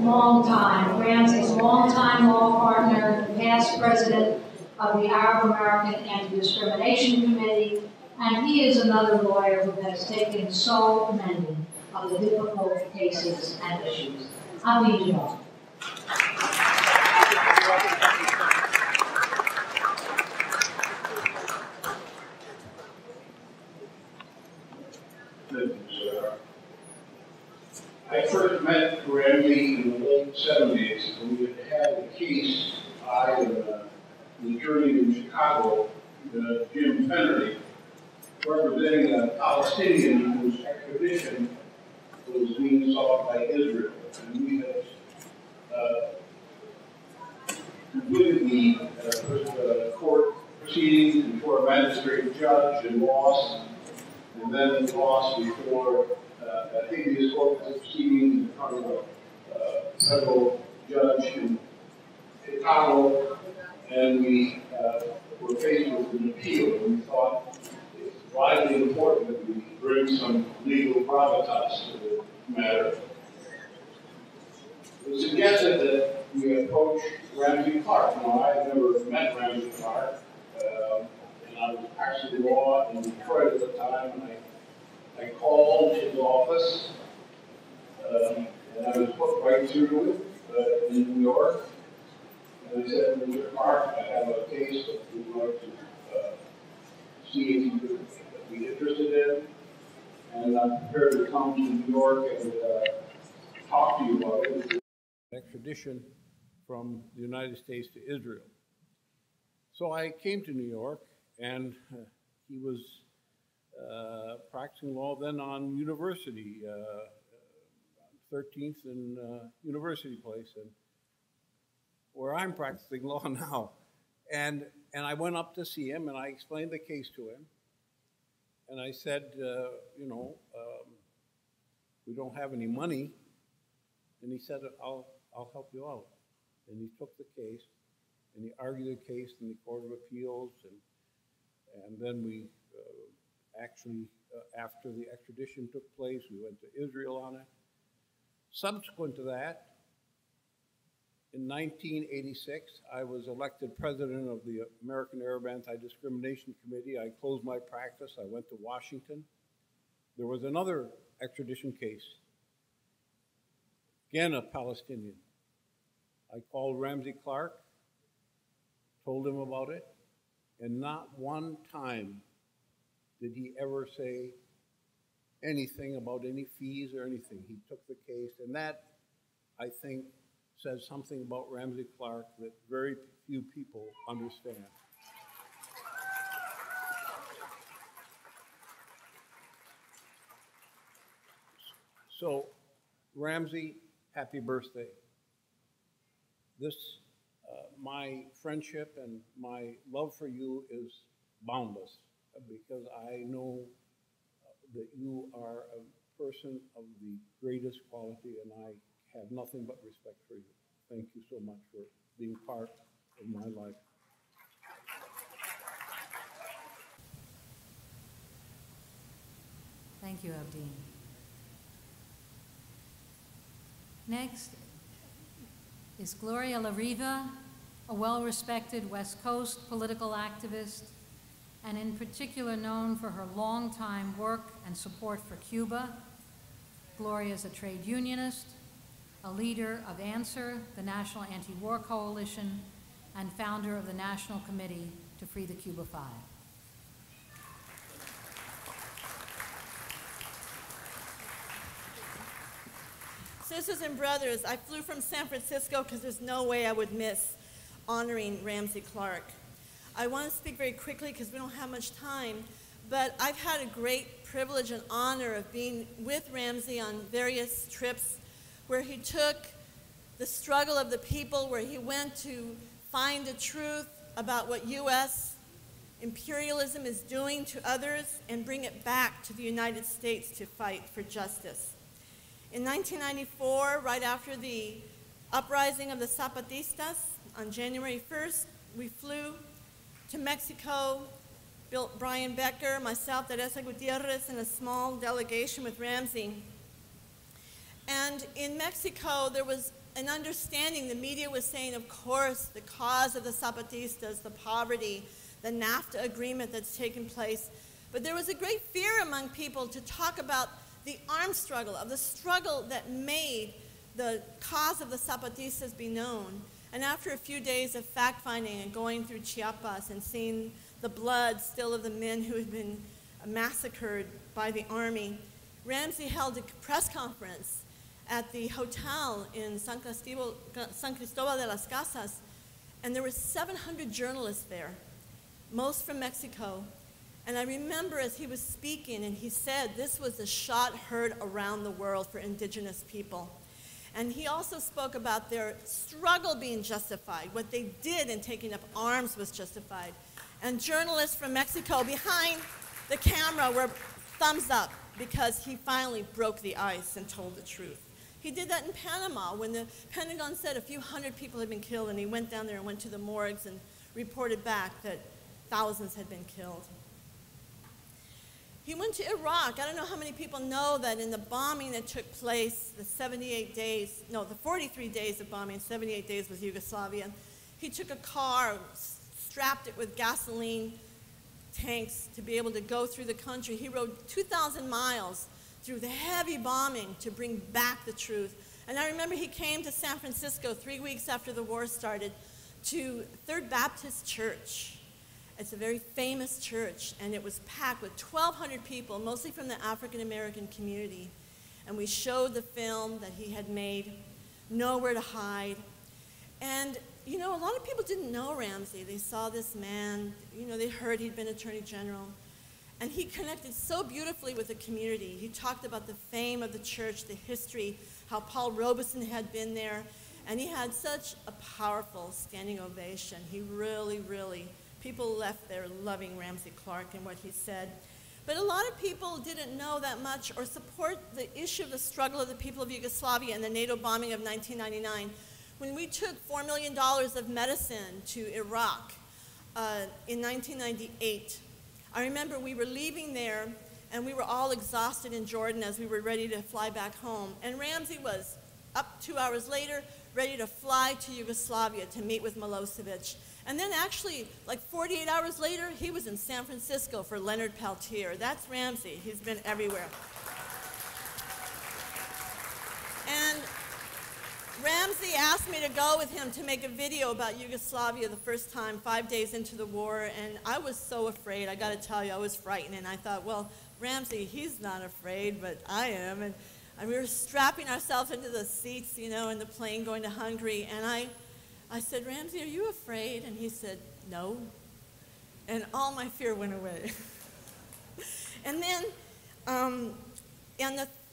Ramsey's longtime law partner, past president of the Arab American Anti-Discrimination Committee, and he is another lawyer who has taken so many of the difficult cases and issues. Abidjan. I first met Ramsey in the late 70s when we had a case, I and the attorney in Chicago, Jim Fennery, representing a Palestinian whose extradition was being sought by Israel. And we had completed the court proceedings before a magistrate judge and lost, and then lost before I think this corporate proceedings in front of a federal judge in Chicago, and we were faced with an appeal, and we thought it's vitally important that we bring some legal gravitas to the matter. It was suggested that we approach Ramsey Clark. Now, I had never met Ramsey Clark, and I was practicing law in Detroit at the time, and I called his office, and I was put right through it in New York. And I said, Mr. Clark, I have a case that we'd like to see if you could be interested in. And I'm prepared to come to New York and talk to you about it. Extradition from the United States to Israel. So I came to New York, and he was practicing law then on University, 13th and University Place, and where I'm practicing law now. And I went up to see him, and I explained the case to him. And I said, we don't have any money. And he said, I'll help you out. And he took the case, and he argued the case in the Court of Appeals, and then we actually, after the extradition took place, we went to Israel on it. Subsequent to that, in 1986, I was elected president of the American Arab Anti-Discrimination Committee. I closed my practice. I went to Washington. There was another extradition case, again a Palestinian. I called Ramsey Clark, told him about it, and not one time did he ever say anything about any fees or anything. He took the case, and that, I think, says something about Ramsey Clark that very few people understand. So, Ramsey, happy birthday. My friendship and my love for you is boundless, because I know that you are a person of the greatest quality, and I have nothing but respect for you. Thank you so much for being part of my life. Thank you, Abdeen. Next is Gloria La Riva, a well-respected West Coast political activist, and in particular known for her long-time work and support for Cuba. Gloria is a trade unionist, a leader of ANSWER, the National Anti-War Coalition, and founder of the National Committee to Free the Cuban Five. Sisters and brothers, I flew from San Francisco because there's no way I would miss honoring Ramsey Clark. I want to speak very quickly because we don't have much time, but I've had a great privilege and honor of being with Ramsey on various trips where he took the struggle of the people, where he went to find the truth about what U.S. imperialism is doing to others and bring it back to the United States to fight for justice. In 1994, right after the uprising of the Zapatistas, on January 1st, we flew to Mexico, Brian Becker, myself, Teresa Gutierrez, and a small delegation with Ramsey. And in Mexico, there was an understanding. The media was saying, of course, the cause of the Zapatistas, the poverty, the NAFTA agreement that's taken place. But there was a great fear among people to talk about the armed struggle, of the struggle that made the cause of the Zapatistas be known. And after a few days of fact-finding and going through Chiapas and seeing the blood still of the men who had been massacred by the army, Ramsey held a press conference at the hotel in San Cristobal de las Casas, and there were 700 journalists there, most from Mexico. And I remember as he was speaking, and he said this was a shot heard around the world for indigenous people. And he also spoke about their struggle being justified. What they did in taking up arms was justified. And journalists from Mexico behind the camera were thumbs up because he finally broke the ice and told the truth. He did that in Panama when the Pentagon said a few hundred people had been killed, and he went down there and went to the morgues and reported back that thousands had been killed. He went to Iraq. I don't know how many people know that in the bombing that took place, the 43 days of bombing, 78 days was Yugoslavia. He took a car, strapped it with gasoline tanks to be able to go through the country. He rode 2,000 miles through the heavy bombing to bring back the truth. And I remember he came to San Francisco 3 weeks after the war started to Third Baptist Church. It's a very famous church, and it was packed with 1,200 people, mostly from the African-American community. And we showed the film that he had made, Nowhere to Hide. And, you know, a lot of people didn't know Ramsey. They saw this man, you know, they heard he'd been Attorney General. And he connected so beautifully with the community. He talked about the fame of the church, the history, how Paul Robeson had been there. And he had such a powerful standing ovation. He really, really, people left there loving Ramsey Clark and what he said. But a lot of people didn't know that much or support the issue of the struggle of the people of Yugoslavia and the NATO bombing of 1999. When we took $4 million of medicine to Iraq in 1998, I remember we were leaving there and we were all exhausted in Jordan as we were ready to fly back home. And Ramsey was up 2 hours later, ready to fly to Yugoslavia to meet with Milosevic. And then actually, like 48 hours later, he was in San Francisco for Leonard Peltier. That's Ramsey. He's been everywhere. And Ramsey asked me to go with him to make a video about Yugoslavia the first time, 5 days into the war, and I was so afraid. I got to tell you, I was frightened, and I thought, well, Ramsey, he's not afraid, but I am. And we were strapping ourselves into the seats, you know, in the plane going to Hungary, and I said, Ramsey, are you afraid? And he said, no. And all my fear went away. And then on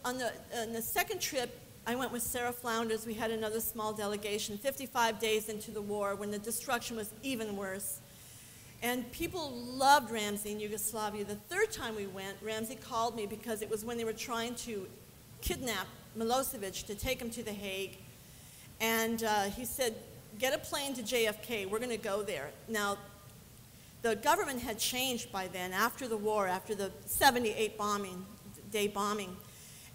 the second trip, I went with Sarah Flounders. We had another small delegation, 55 days into the war when the destruction was even worse. And people loved Ramsey in Yugoslavia. The third time we went, Ramsey called me because it was when they were trying to kidnap Milosevic to take him to The Hague. And he said, get a plane to JFK, we're going to go there. Now, the government had changed by then after the war, after the 78-day bombing.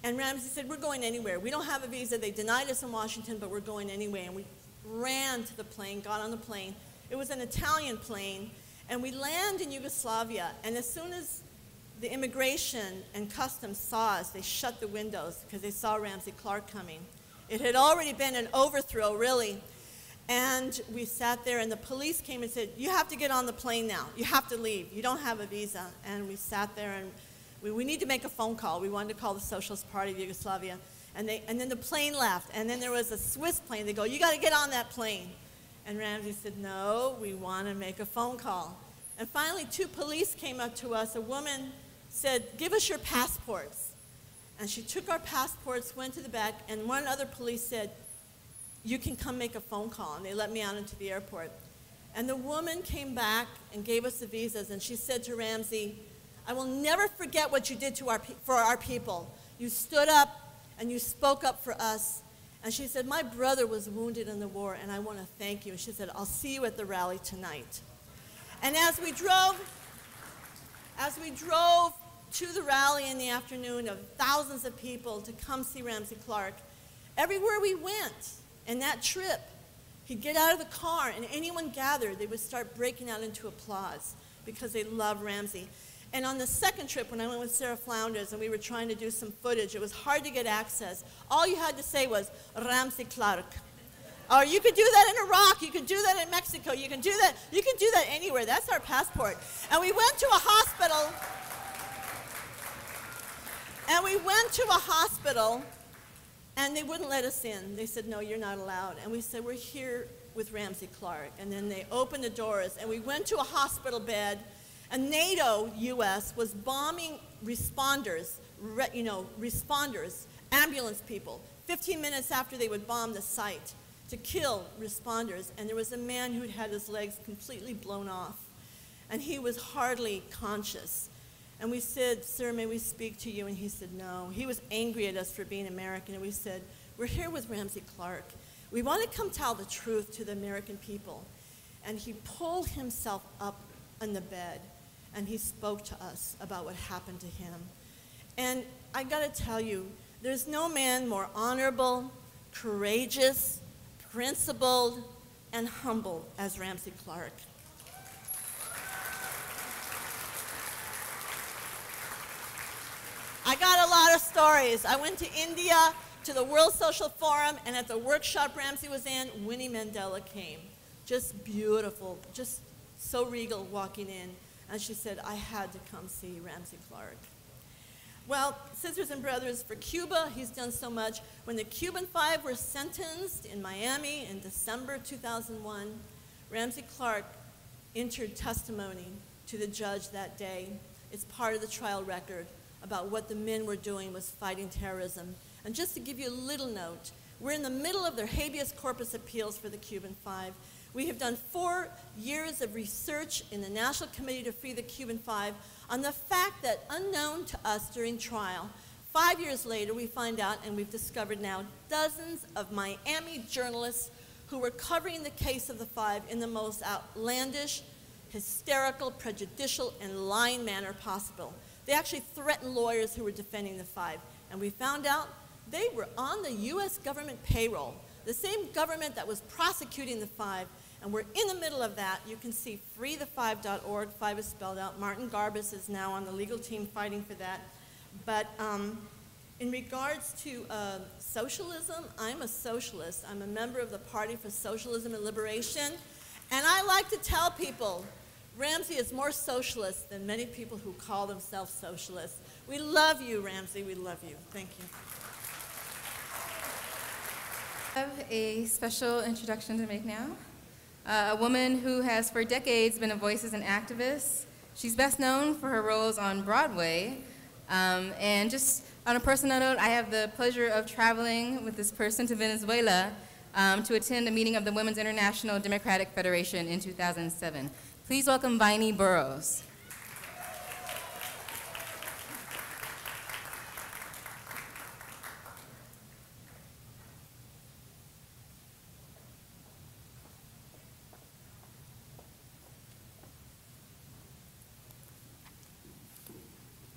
And Ramsey said, we're going anywhere. We don't have a visa. They denied us in Washington, but we're going anyway. And we ran to the plane, got on the plane. It was an Italian plane. And we landed in Yugoslavia. And as soon as the immigration and customs saw us, they shut the windows because they saw Ramsey Clark coming. It had already been an overthrow, really. And we sat there, and the police came and said, you have to get on the plane now. You have to leave. You don't have a visa. And we sat there, and we need to make a phone call. We wanted to call the Socialist Party of Yugoslavia. And then the plane left. And then there was a Swiss plane. They go, you got to get on that plane. And Ramsey said, no, we want to make a phone call. And finally, two police came up to us. A woman said, give us your passports. And she took our passports, went to the back, and one other police said, you can come make a phone call. And they let me out into the airport. And the woman came back and gave us the visas, and she said to Ramsey, I will never forget what you did for our people. You stood up and you spoke up for us. And she said, my brother was wounded in the war, and I want to thank you. And she said, I'll see you at the rally tonight. And as we drove to the rally in the afternoon of thousands of people to come see Ramsey Clark, everywhere we went, And that trip, he'd get out of the car, and anyone gathered, they would start breaking out into applause because they loved Ramsey. And on the second trip, when I went with Sarah Flounders and we were trying to do some footage, it was hard to get access. All you had to say was, Ramsey Clark. Or you could do that in Iraq, you could do that in Mexico, you can do that anywhere. That's our passport. And we went to a hospital, and they wouldn't let us in. They said, no, you're not allowed. And we said, we're here with Ramsey Clark. And then they opened the doors, and we went to a hospital bed, and NATO, U.S., was bombing responders, ambulance people, 15 minutes after they would bomb the site to kill responders. And there was a man who'd had his legs completely blown off, and he was hardly conscious. And we said, sir, may we speak to you? And he said, no. He was angry at us for being American. And we said, we're here with Ramsey Clark. We want to come tell the truth to the American people. And he pulled himself up on the bed, and he spoke to us about what happened to him. And I got to tell you, there's no man more honorable, courageous, principled, and humble as Ramsey Clark. I got a lot of stories. I went to India, to the World Social Forum, and at the workshop Ramsey was in, Winnie Mandela came. Just beautiful, just so regal walking in. And she said, I had to come see Ramsey Clark. Well, sisters and brothers, for Cuba, he's done so much. When the Cuban Five were sentenced in Miami in December 2001, Ramsey Clark entered testimony to the judge that day. It's part of the trial record about what the men were doing was fighting terrorism. And just to give you a little note, we're in the middle of their habeas corpus appeals for the Cuban Five. We have done 4 years of research in the National Committee to Free the Cuban Five on the fact that, unknown to us during trial, 5 years later we find out, and we've discovered now, dozens of Miami journalists who were covering the case of the Five in the most outlandish, hysterical, prejudicial, and lying manner possible. They actually threatened lawyers who were defending the Five. And we found out they were on the U.S. government payroll, the same government that was prosecuting the Five. And we're in the middle of that. You can see freethefive.org. Five is spelled out. Martin Garbus is now on the legal team fighting for that. But in regards to socialism, I'm a socialist. I'm a member of the Party for Socialism and Liberation. And I like to tell people, Ramsey is more socialist than many people who call themselves socialists. We love you, Ramsey. We love you. Thank you. I have a special introduction to make now. A woman who has for decades been a voice as an activist. She's best known for her roles on Broadway. And just on a personal note, I have the pleasure of traveling with this person to Venezuela to attend a meeting of the Women's International Democratic Federation in 2007. Please welcome Viney Burroughs.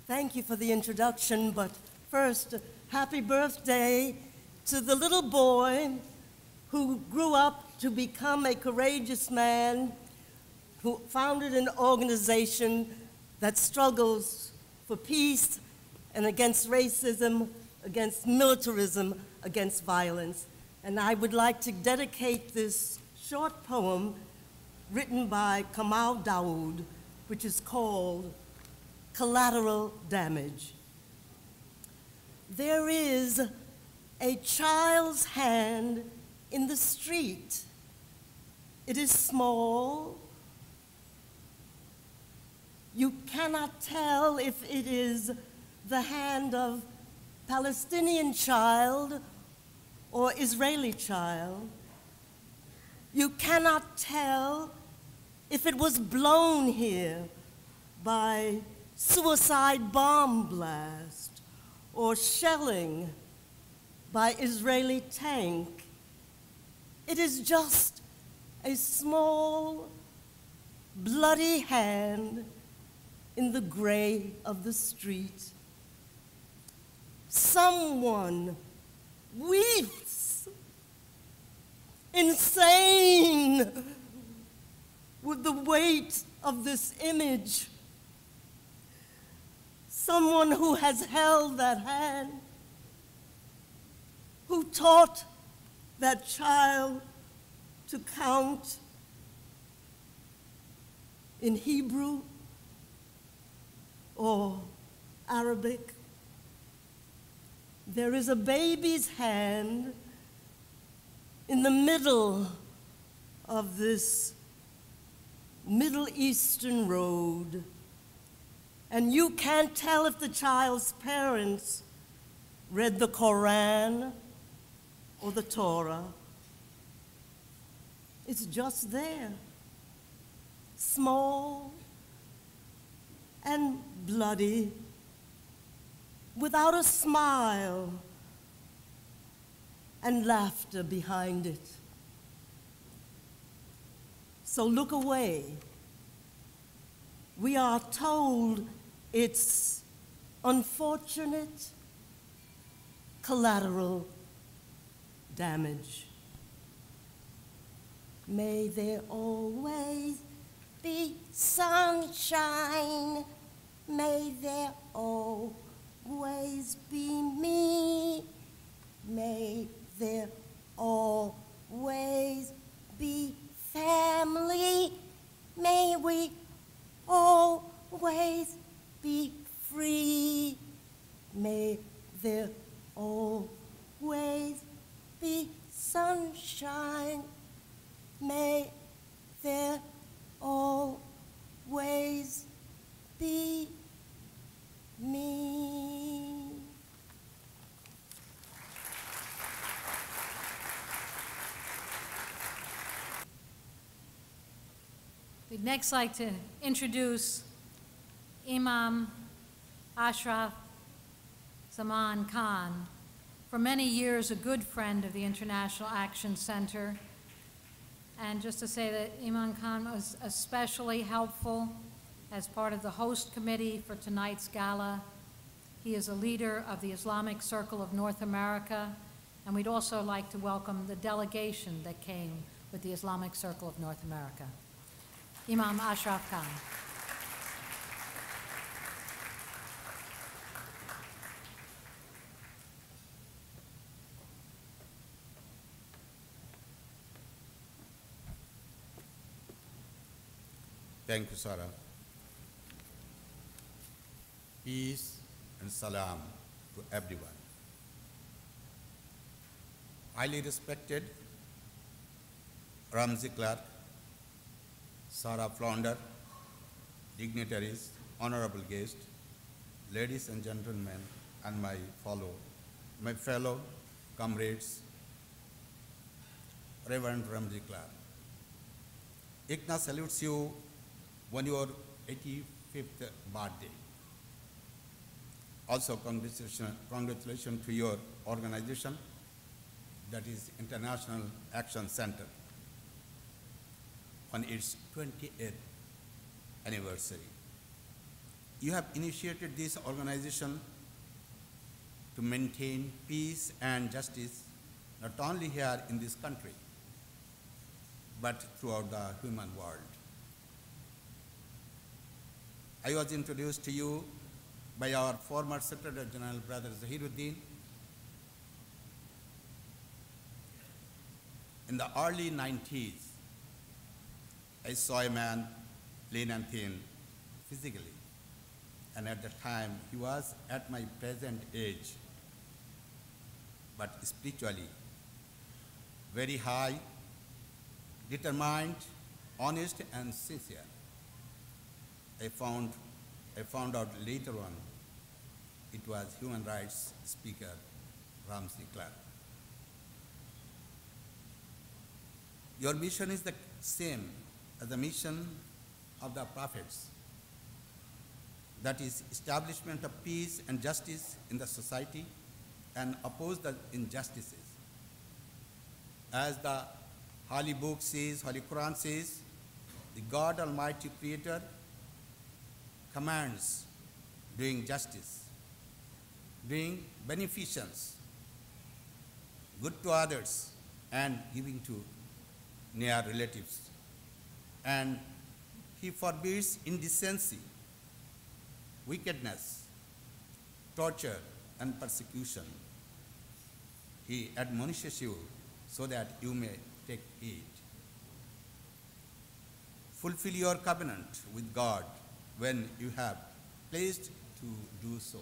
Thank you for the introduction, but first, happy birthday to the little boy who grew up to become a courageous man, who founded an organization that struggles for peace and against racism, against militarism, against violence. And I would like to dedicate this short poem written by Kamal Daoud, which is called Collateral Damage. There is a child's hand in the street. It is small. You cannot tell if it is the hand of Palestinian child or Israeli child. You cannot tell if it was blown here by suicide bomb blast or shelling by Israeli tank. It is just a small, bloody hand in the gray of the street. Someone weeps insane with the weight of this image. Someone who has held that hand, who taught that child to count in Hebrew or Arabic. There is a baby's hand in the middle of this Middle Eastern road, and you can't tell if the child's parents read the Koran or the Torah. It's just there, small and bloody, without a smile and laughter behind it. So look away. We are told it's unfortunate collateral damage. May there always be sunshine. May there always be me. May there always be family. May we always be free. May there always be sunshine. May there always be me. We'd next like to introduce Imam Ashraf Zaman Khan, for many years a good friend of the International Action Center. And just to say that Imam Khan was especially helpful as part of the host committee for tonight's gala. He is a leader of the Islamic Circle of North America, and we'd also like to welcome the delegation that came with the Islamic Circle of North America. Imam Ashraf Khan. Thank you, Sarah. Peace and salam to everyone. Highly respected Ramsey Clark, Sarah Flounder, dignitaries, honorable guests, ladies and gentlemen, and my fellow comrades, Reverend Ramsey Clark. ICNA salutes you on your 85th birthday. Also, congratulations to your organization, that is International Action Center, on its 28th anniversary. You have initiated this organization to maintain peace and justice, not only here in this country, but throughout the human world. I was introduced to you by our former Secretary General, Brother Zahiruddin. In the early 90s, I saw a man lean and thin physically, and at the time he was at my present age, but spiritually very high, determined, honest, and sincere. I found out later on it was human rights speaker Ramsey Clark. Your mission is the same as the mission of the prophets, that is establishment of peace and justice in the society and oppose the injustices. As the Holy Book says, Holy Quran says, the God Almighty Creator commands doing justice, doing beneficence, good to others, and giving to near relatives, and he forbids indecency, wickedness, torture, and persecution. He admonishes you so that you may take heed. Fulfill your covenant with God when you have pledged to do so,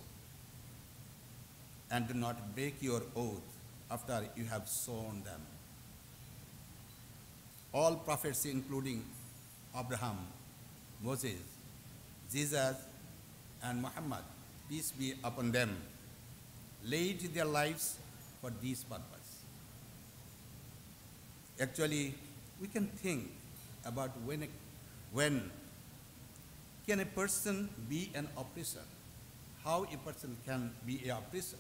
and do not break your oath after you have sworn them. All prophets, including Abraham, Moses, Jesus, and Muhammad, peace be upon them, laid their lives for this purpose. Actually, we can think about when can a person be an oppressor? How a person can be an oppressor?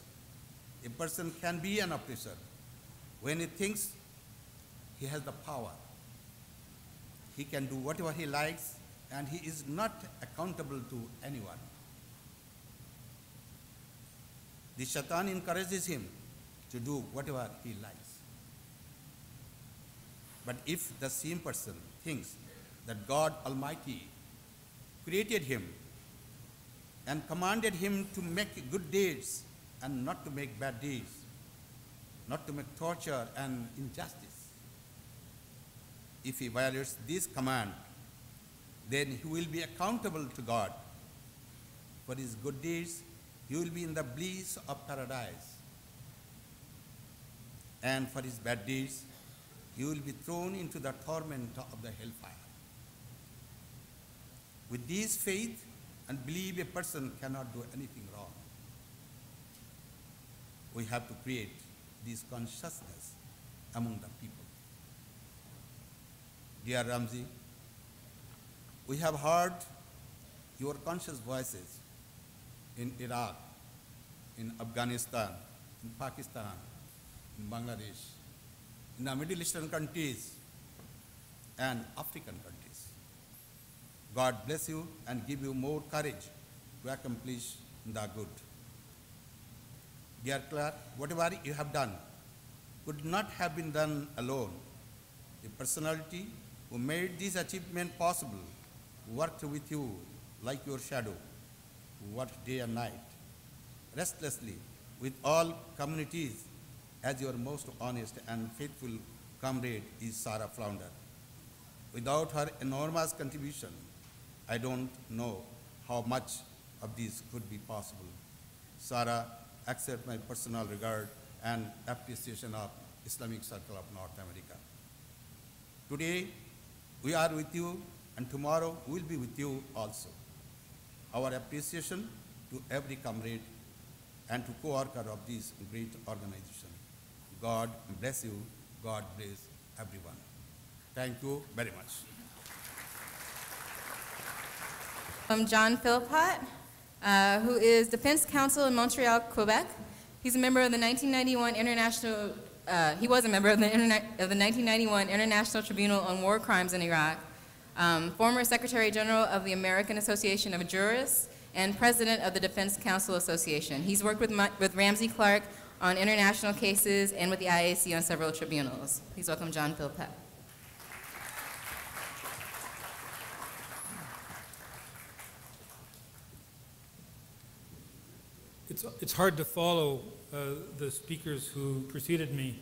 A person can be an oppressor when he thinks he has the power. He can do whatever he likes, and he is not accountable to anyone. The shaitan encourages him to do whatever he likes. But if the same person thinks that God Almighty created him and commanded him to make good deeds and not to make bad deeds, not to make torture and injustice, if he violates this command, then he will be accountable to God. For his good deeds, he will be in the bliss of paradise. And for his bad deeds, he will be thrown into the torment of the hellfire. With this faith and belief, a person cannot do anything wrong. We have to create this consciousness among the people. Dear Ramsey, we have heard your conscious voices in Iraq, in Afghanistan, in Pakistan, in Bangladesh, in the Middle Eastern countries, and African countries. God bless you and give you more courage to accomplish the good. Dear Clark, whatever you have done could not have been done alone. The personality who made this achievement possible worked with you like your shadow, who worked day and night, restlessly with all communities. As your most honest and faithful comrade is Sarah Flounder. Without her enormous contribution, I don't know how much of this could be possible. Sarah, accept my personal regard and appreciation of Islamic Circle of North America. Today, we are with you, and tomorrow we'll be with you also. Our appreciation to every comrade and to co-worker of this great organization. God bless you. God bless everyone. Thank you very much. John Philpott, who is Defense Counsel in Montreal, Quebec. He's a member of the 1991 International. He was a member of the 1991 International Tribunal on War Crimes in Iraq, former Secretary General of the American Association of Jurists, and President of the Defense Counsel Association. He's worked with Ramsey Clark on international cases and with the IAC on several tribunals. Please welcome John Philpott. It's hard to follow the speakers who preceded me.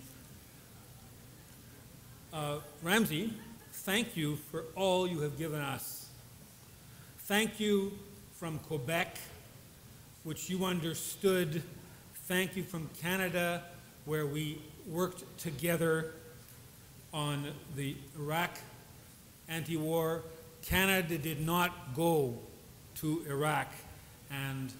Ramsey, thank you for all you have given us. Thank you from Quebec, which you understood. Thank you from Canada, where we worked together on the Iraq anti-war. Canada did not go to Iraq, and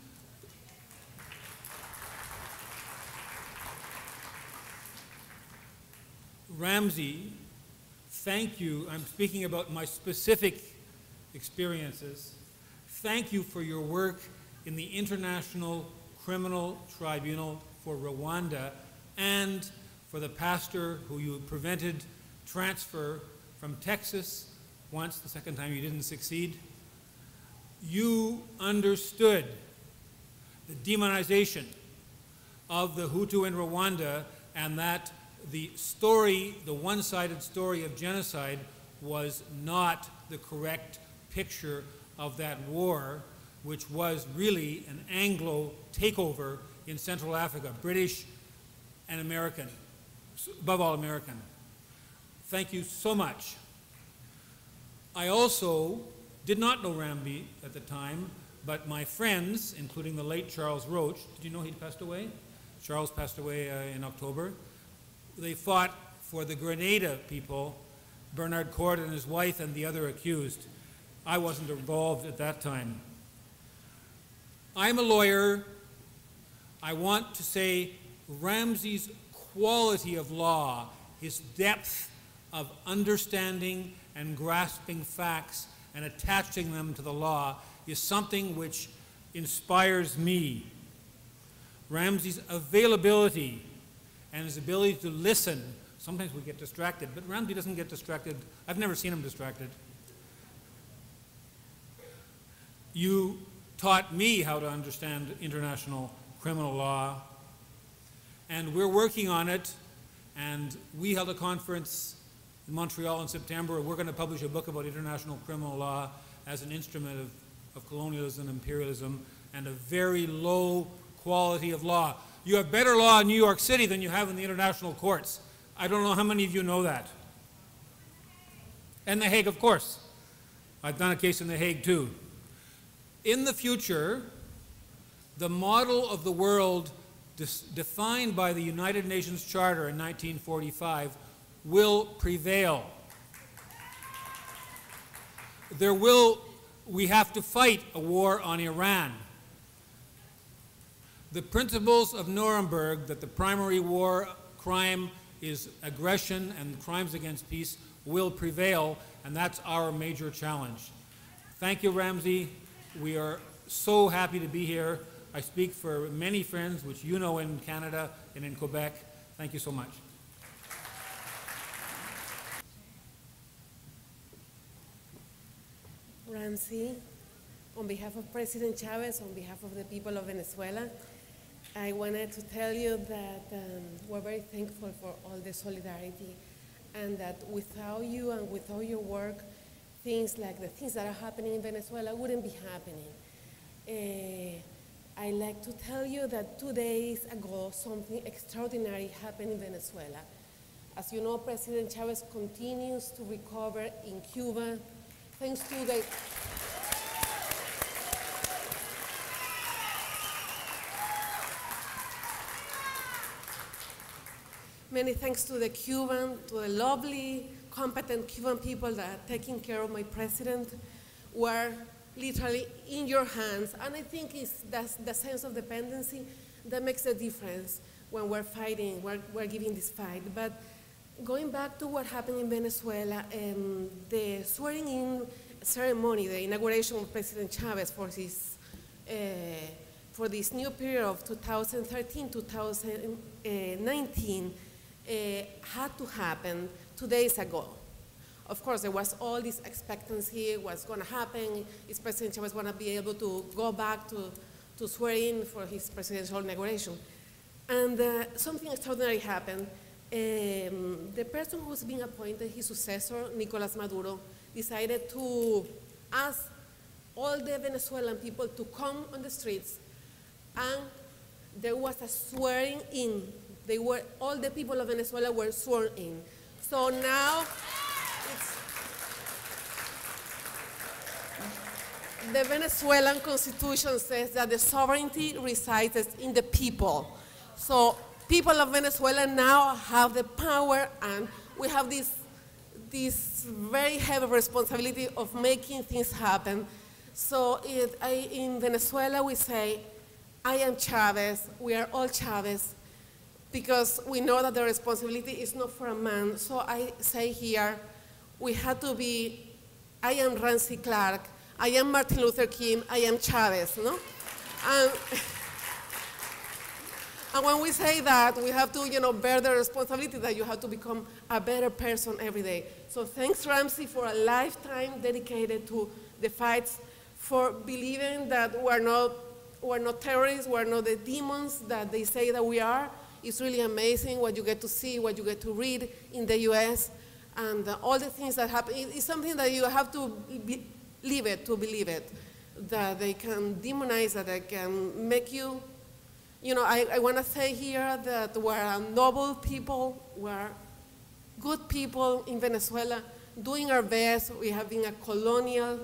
Ramsey, thank you. I'm speaking about my specific experiences. Thank you for your work in the International Criminal Tribunal for Rwanda and for the pastor who you prevented transfer from Texas once, the second time you didn't succeed. You understood the demonization of the Hutu in Rwanda and that the story, the one-sided story of genocide, was not the correct picture of that war, which was really an Anglo takeover in Central Africa, British and American, above all American. Thank you so much. I also did not know Ramsey at the time, but my friends, including the late Charles Roach, did you know he'd passed away? Charles passed away in October. They fought for the Grenada people, Bernard Court and his wife and the other accused. I wasn't involved at that time. I'm a lawyer. I want to say Ramsey's quality of law, his depth of understanding and grasping facts and attaching them to the law, is something which inspires me. Ramsey's availability and his ability to listen. Sometimes we get distracted, but Ramsey doesn't get distracted. I've never seen him distracted. You taught me how to understand international criminal law, and we're working on it, and we held a conference in Montreal in September. We're going to publish a book about international criminal law as an instrument of colonialism, imperialism, and a very low quality of law. You have better law in New York City than you have in the international courts. I don't know how many of you know that. And The Hague, of course. I've done a case in The Hague, too. In the future, the model of the world defined by the United Nations Charter in 1945 will prevail. We have to fight a war on Iran. The principles of Nuremberg, that the primary war crime is aggression and crimes against peace, will prevail, and that's our major challenge. Thank you, Ramsey. We are so happy to be here. I speak for many friends, which you know in Canada and in Quebec. Thank you so much. Ramsey, on behalf of President Chavez, on behalf of the people of Venezuela, I wanted to tell you that we're very thankful for all the solidarity, and that without you and without your work, things like the things that are happening in Venezuela wouldn't be happening. I like to tell you that 2 days ago, something extraordinary happened in Venezuela. As you know, President Chavez continues to recover in Cuba, thanks to the many thanks to the lovely, competent Cuban people that are taking care of my president. We're literally in your hands, and I think that's the sense of dependency that makes a difference when we're fighting, we're giving this fight. But going back to what happened in Venezuela, the swearing-in ceremony, the inauguration of President Chavez for this new period of 2013-2019 had to happen 2 days ago. Of course, there was all this expectancy, what's going to happen, is President Chavez going to be able to go back to swear in for his presidential inauguration. And something extraordinary happened. The person who's being appointed, his successor, Nicolas Maduro, decided to ask all the Venezuelan people to come on the streets, and there was a swearing in. All the people of Venezuela were sworn in. So now, the Venezuelan constitution says that the sovereignty resides in the people. So people of Venezuela now have the power, and we have this very heavy responsibility of making things happen. So in Venezuela we say, I am Chavez, we are all Chavez, because we know that the responsibility is not for a man. So I say here, we have to be, I am Ramsey Clark, I am Martin Luther King, I am Chavez, no? And when we say that, we have to, bear the responsibility that you have to become a better person every day. So thanks, Ramsey, for a lifetime dedicated to the fights, for believing that we're not terrorists, we're not the demons that they say that we are. It's really amazing what you get to see, what you get to read in the US, and all the things that happen. It's something that you have to live it to believe it, that they can demonize, that they can make you, you know, I want to say here that we're noble people, we're good people in Venezuela, doing our best. We have been a colony, an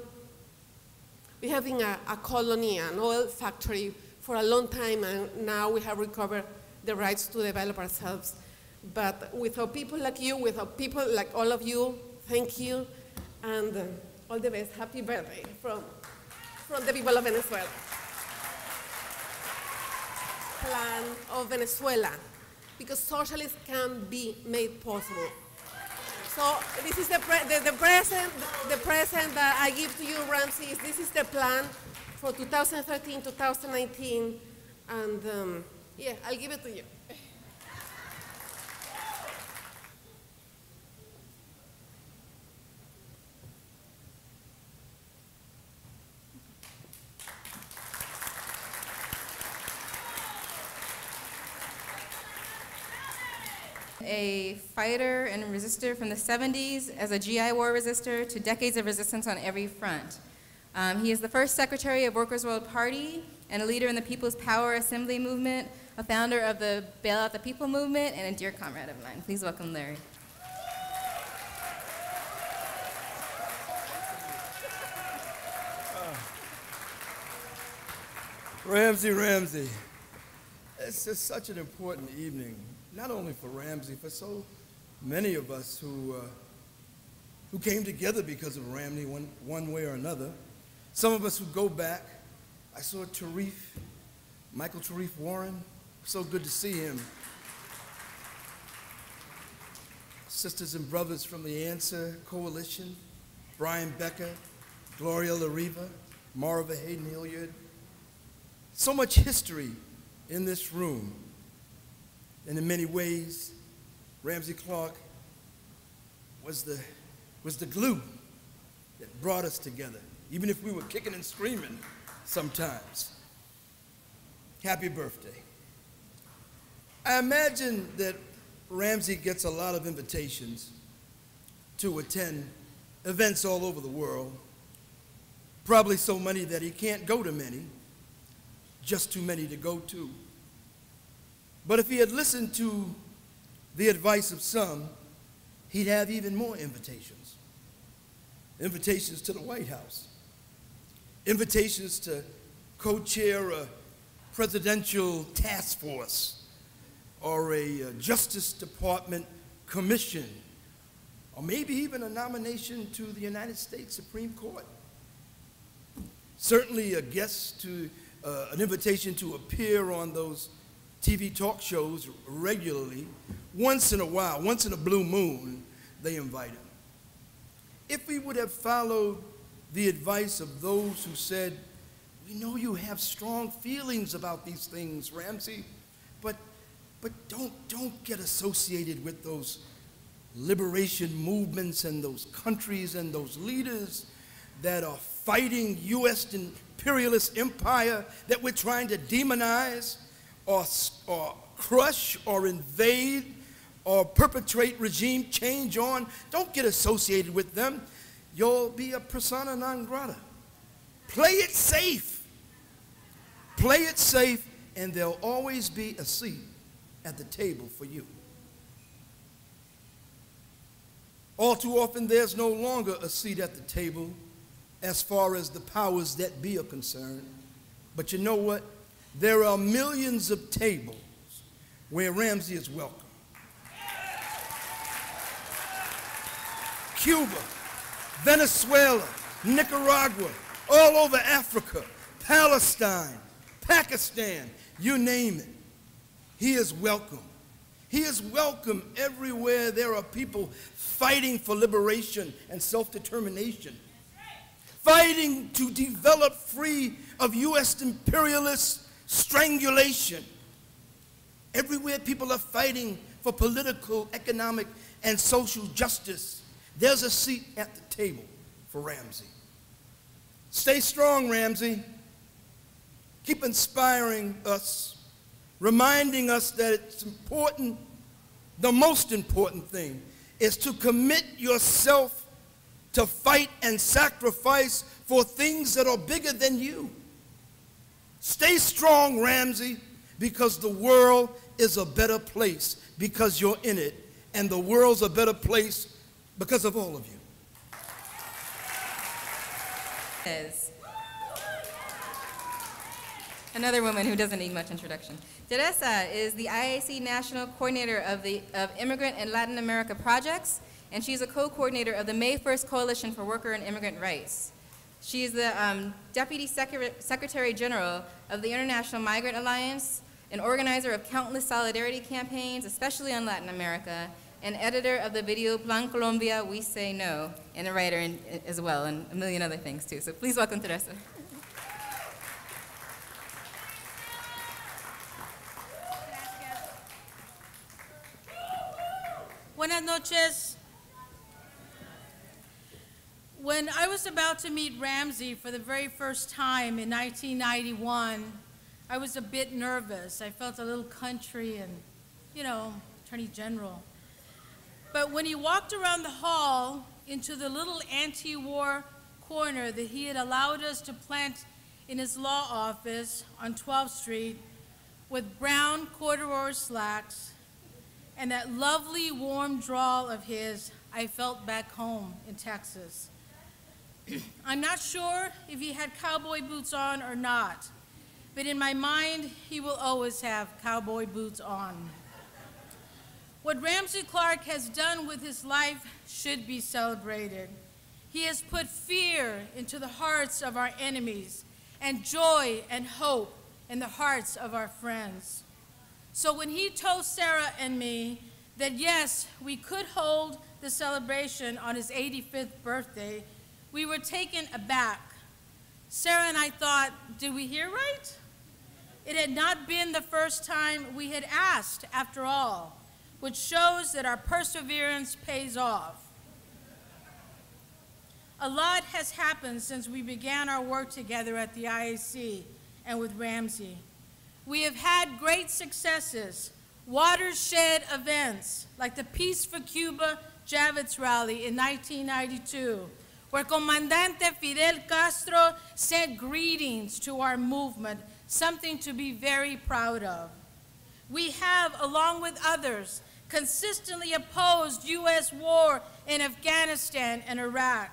oil factory for a long time, and now we have recovered the rights to develop ourselves. But without people like you, without people like all of you, thank you, and all the best. Happy birthday from the people of Venezuela. Plan of Venezuela, because socialism can be made possible. So this is the present that I give to you, Ramsey. This is the plan for 2013, 2019, and yeah, I'll give it to you. A fighter and resistor from the 70s, as a GI war resistor, to decades of resistance on every front. He is the first secretary of Workers' World Party and a leader in the People's Power Assembly movement, a founder of the Bail Out the People movement, and a dear comrade of mine. Please welcome Larry. Ramsey, it's just such an important evening, not only for Ramsey, for so many of us who came together because of Ramsey one way or another. Some of us who go back. I saw Michael Tarif Warren. So good to see him. Sisters and brothers from the Answer Coalition, Brian Becker, Gloria LaRiva, Marva Hayden Hilliard. So much history in this room. And in many ways, Ramsey Clark was the glue that brought us together, even if we were kicking and screaming sometimes. Happy birthday. I imagine that Ramsey gets a lot of invitations to attend events all over the world, probably so many that he can't go to many, just too many to go to. But if he had listened to the advice of some, he'd have even more invitations. Invitations to the White House. Invitations to co-chair a presidential task force or a Justice Department commission, or maybe even a nomination to the United States Supreme Court. Certainly a guest to, an invitation to appear on those TV talk shows regularly. Once in a while, once in a blue moon, they invite him. If we would have followed the advice of those who said, we know you have strong feelings about these things, Ramsey, but don't get associated with those liberation movements and those countries and those leaders that are fighting U.S. imperialist empire that we're trying to demonize or crush or invade or perpetrate regime change on. Don't get associated with them. You'll be a persona non grata. Play it safe. Play it safe, and there'll always be a seat at the table for you. All too often, there's no longer a seat at the table as far as the powers that be are concerned. But you know what? There are millions of tables where Ramsey is welcome. Cuba, Venezuela, Nicaragua, all over Africa, Palestine, Pakistan, you name it. He is welcome. He is welcome everywhere there are people fighting for liberation and self-determination, fighting to develop free of U.S. imperialist strangulation. Everywhere people are fighting for political, economic, and social justice, there's a seat at the table for Ramsey. Stay strong, Ramsey. Keep inspiring us. reminding us that it's important, the most important thing is to commit yourself to fight and sacrifice for things that are bigger than you. Stay strong, Ramsey, because the world is a better place because you're in it, and the world's a better place because of all of you. Another woman who doesn't need much introduction. Teresa is the IAC National Coordinator of Immigrant and Latin America Projects, and she's a co-coordinator of the May 1st Coalition for Worker and Immigrant Rights. She is the Deputy Secretary General of the International Migrant Alliance, an organizer of countless solidarity campaigns, especially on Latin America, and editor of the video Plan Colombia, We Say No, and a writer as well, and a million other things too. So please welcome Teresa. Buenas noches. When I was about to meet Ramsey for the very first time in 1991, I was a bit nervous. I felt a little country and, you know, Attorney General. But when he walked around the hall into the little anti-war corner that he had allowed us to plant in his law office on 12th Street with brown corduroy slacks and that lovely warm drawl of his, I felt back home in Texas. I'm not sure if he had cowboy boots on or not, but in my mind, he will always have cowboy boots on. What Ramsey Clark has done with his life should be celebrated. He has put fear into the hearts of our enemies and joy and hope in the hearts of our friends. So when he told Sarah and me that yes, we could hold the celebration on his 85th birthday, we were taken aback. Sarah and I thought, did we hear right? It had not been the first time we had asked, after all, which shows that our perseverance pays off. A lot has happened since we began our work together at the IAC and with Ramsey. We have had great successes, watershed events like the Peace for Cuba Javits Rally in 1992, where Comandante Fidel Castro sent greetings to our movement, something to be very proud of. We have, along with others, consistently opposed U.S. war in Afghanistan and Iraq,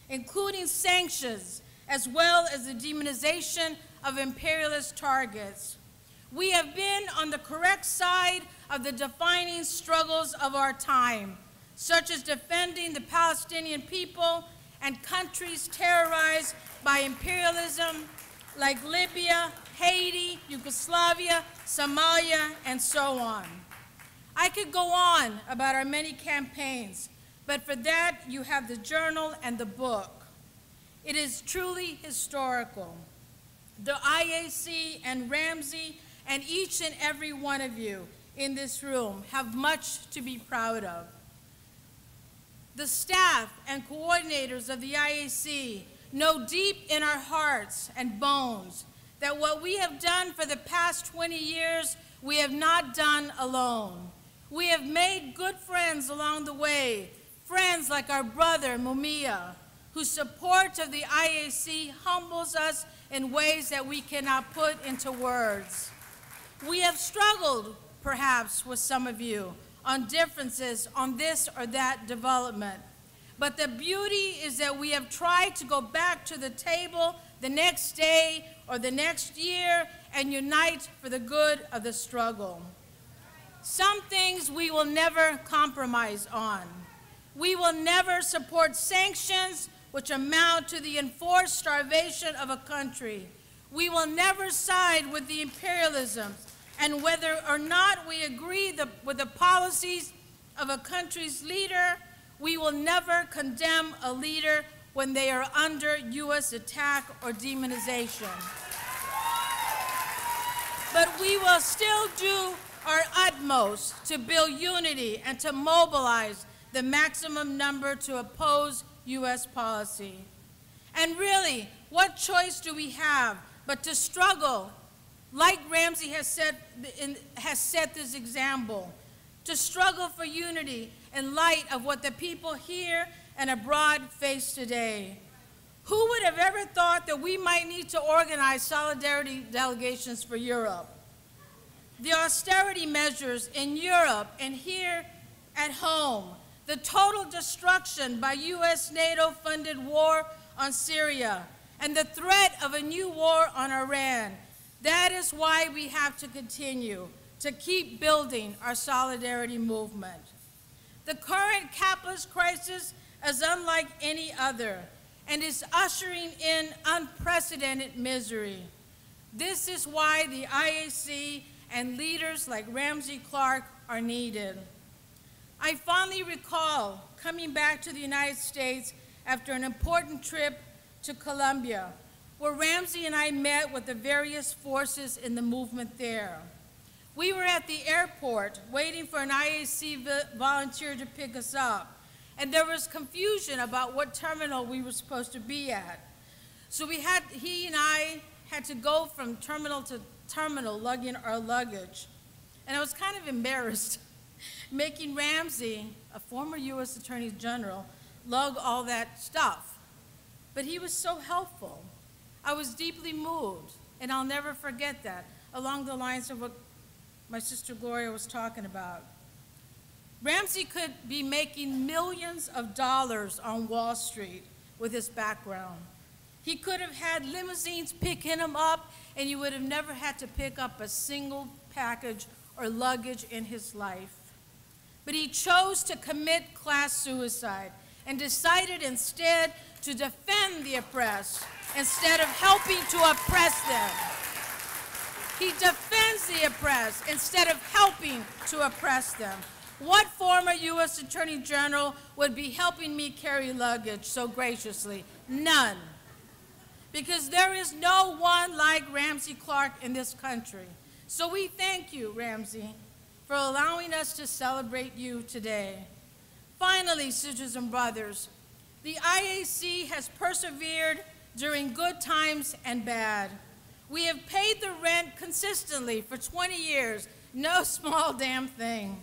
including sanctions, as well as the demonization of imperialist targets. We have been on the correct side of the defining struggles of our time, such as defending the Palestinian people and countries terrorized by imperialism like Libya, Haiti, Yugoslavia, Somalia, and so on. I could go on about our many campaigns, but for that you have the journal and the book. It is truly historical. The IAC and Ramsey and each and every one of you in this room have much to be proud of. The staff and coordinators of the IAC know deep in our hearts and bones that what we have done for the past 20 years, we have not done alone. We have made good friends along the way, friends like our brother, Mumia, whose support of the IAC humbles us in ways that we cannot put into words. We have struggled, perhaps, with some of you on differences on this or that development. But the beauty is that we have tried to go back to the table the next day or the next year and unite for the good of the struggle. Some things we will never compromise on. We will never support sanctions which amount to the enforced starvation of a country. We will never side with the imperialism, and whether or not we agree with the policies of a country's leader, we will never condemn a leader when they are under U.S. attack or demonization. But we will still do our utmost to build unity and to mobilize the maximum number to oppose U.S. policy. And really, what choice do we have but to struggle like Ramsey has set this example, to struggle for unity in light of what the people here and abroad face today. Who would have ever thought that we might need to organize solidarity delegations for Europe? The austerity measures in Europe and here at home, the total destruction by U.S. NATO-funded war on Syria, and the threat of a new war on Iran. That is why we have to continue to keep building our solidarity movement. The current capitalist crisis is unlike any other and is ushering in unprecedented misery. This is why the IAC and leaders like Ramsey Clark are needed. I fondly recall coming back to the United States after an important trip to Colombia, where Ramsey and I met with the various forces in the movement there. We were at the airport waiting for an IAC volunteer to pick us up, and there was confusion about what terminal we were supposed to be at. So he and I had to go from terminal to terminal lugging our luggage. And I was kind of embarrassed making Ramsey, a former U.S. Attorney General, lug all that stuff. But he was so helpful. I was deeply moved, and I'll never forget that, along the lines of what my sister Gloria was talking about. Ramsey could be making millions of dollars on Wall Street with his background. He could have had limousines picking him up, and you would have never had to pick up a single package or luggage in his life. But he chose to commit class suicide and decided instead to defend the oppressed instead of helping to oppress them. He defends the oppressed instead of helping to oppress them. What former U.S. Attorney General would be helping me carry luggage so graciously? None. Because there is no one like Ramsey Clark in this country. So we thank you, Ramsey, for allowing us to celebrate you today. Finally, sisters and brothers, the IAC has persevered during good times and bad. We have paid the rent consistently for 20 years, no small damn thing.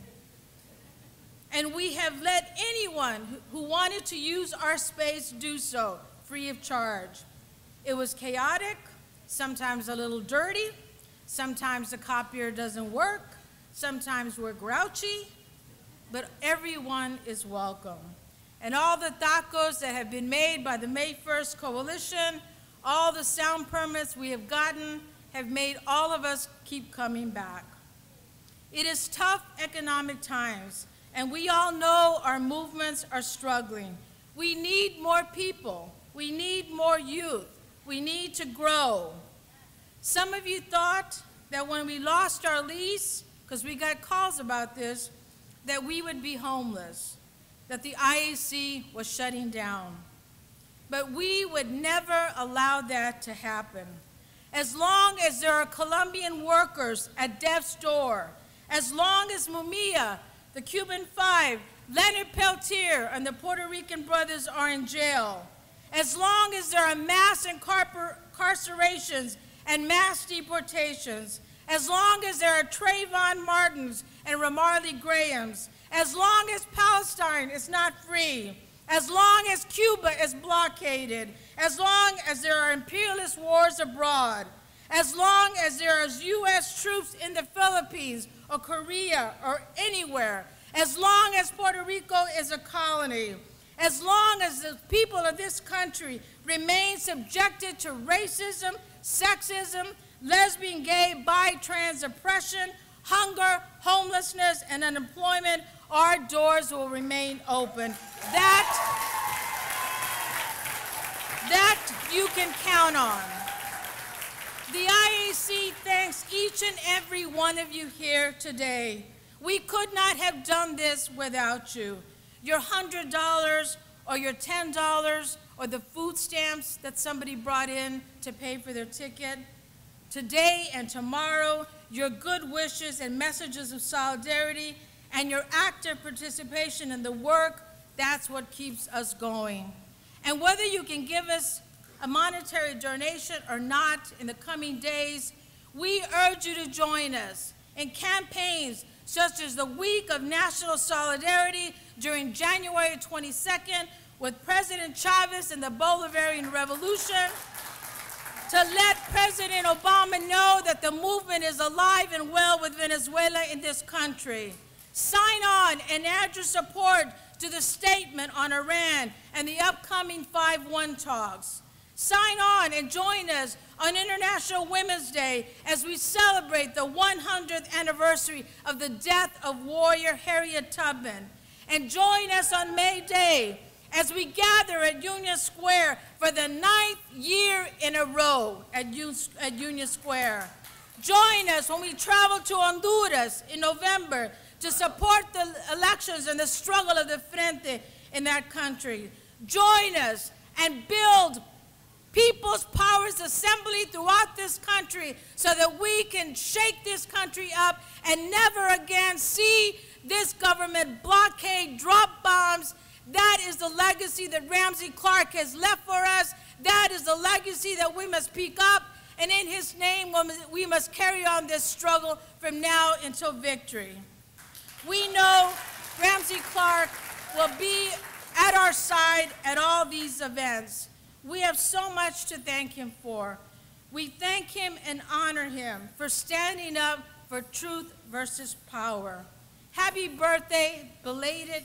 And we have let anyone who wanted to use our space do so, free of charge. It was chaotic, sometimes a little dirty, sometimes the copier doesn't work, sometimes we're grouchy, but everyone is welcome. And all the tacos that have been made by the May 1st Coalition, all the sound permits we have gotten have made all of us keep coming back. It is tough economic times, and we all know our movements are struggling. We need more people. We need more youth. We need to grow. Some of you thought that when we lost our lease, because we got calls about this, that we would be homeless, that the IAC was shutting down. But we would never allow that to happen. As long as there are Colombian workers at death's door, as long as Mumia, the Cuban Five, Leonard Peltier, and the Puerto Rican brothers are in jail, as long as there are mass incarcerations and mass deportations, as long as there are Trayvon Martins and Ramarley Grahams, as long as Palestine is not free, as long as Cuba is blockaded, as long as there are imperialist wars abroad, as long as there are U.S. troops in the Philippines or Korea or anywhere, as long as Puerto Rico is a colony, as long as the people of this country remain subjected to racism, sexism, lesbian, gay, bi, trans oppression, hunger, homelessness, and unemployment, our doors will remain open. That you can count on. The IAC thanks each and every one of you here today. We could not have done this without you. Your $100 or your $10 or the food stamps that somebody brought in to pay for their ticket. Today and tomorrow, your good wishes and messages of solidarity and your active participation in the work, that's what keeps us going. And whether you can give us a monetary donation or not in the coming days, We urge you to join us in campaigns such as the Week of National Solidarity during January 22nd with President Chavez and the Bolivarian Revolution, to let President Obama know that the movement is alive and well with Venezuela in this country. Sign on and add your support to the statement on Iran and the upcoming 5-1 talks. Sign on and join us on International Women's Day as we celebrate the 100th anniversary of the death of warrior Harriet Tubman. And join us on May Day as we gather at Union Square for the 9th year in a row at Union Square. Join us when we travel to Honduras in November to support the elections and the struggle of the Frente in that country. Join us and build People's Powers Assembly throughout this country so that we can shake this country up and never again see this government blockade, drop bombs. That is the legacy that Ramsey Clark has left for us. That is the legacy that we must pick up, and in his name we must carry on this struggle from now until victory. We know Ramsey Clark will be at our side at all these events. We have so much to thank him for. We thank him and honor him for standing up for truth versus power. Happy birthday, belated,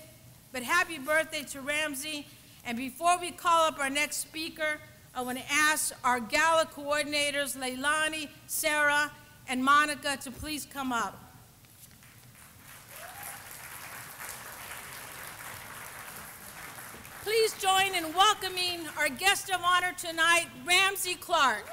but happy birthday to Ramsey. And before we call up our next speaker, I want to ask our Gala coordinators, Leilani, Sarah, and Monica, to please come up. Please join in welcoming our guest of honor tonight, Ramsey Clark.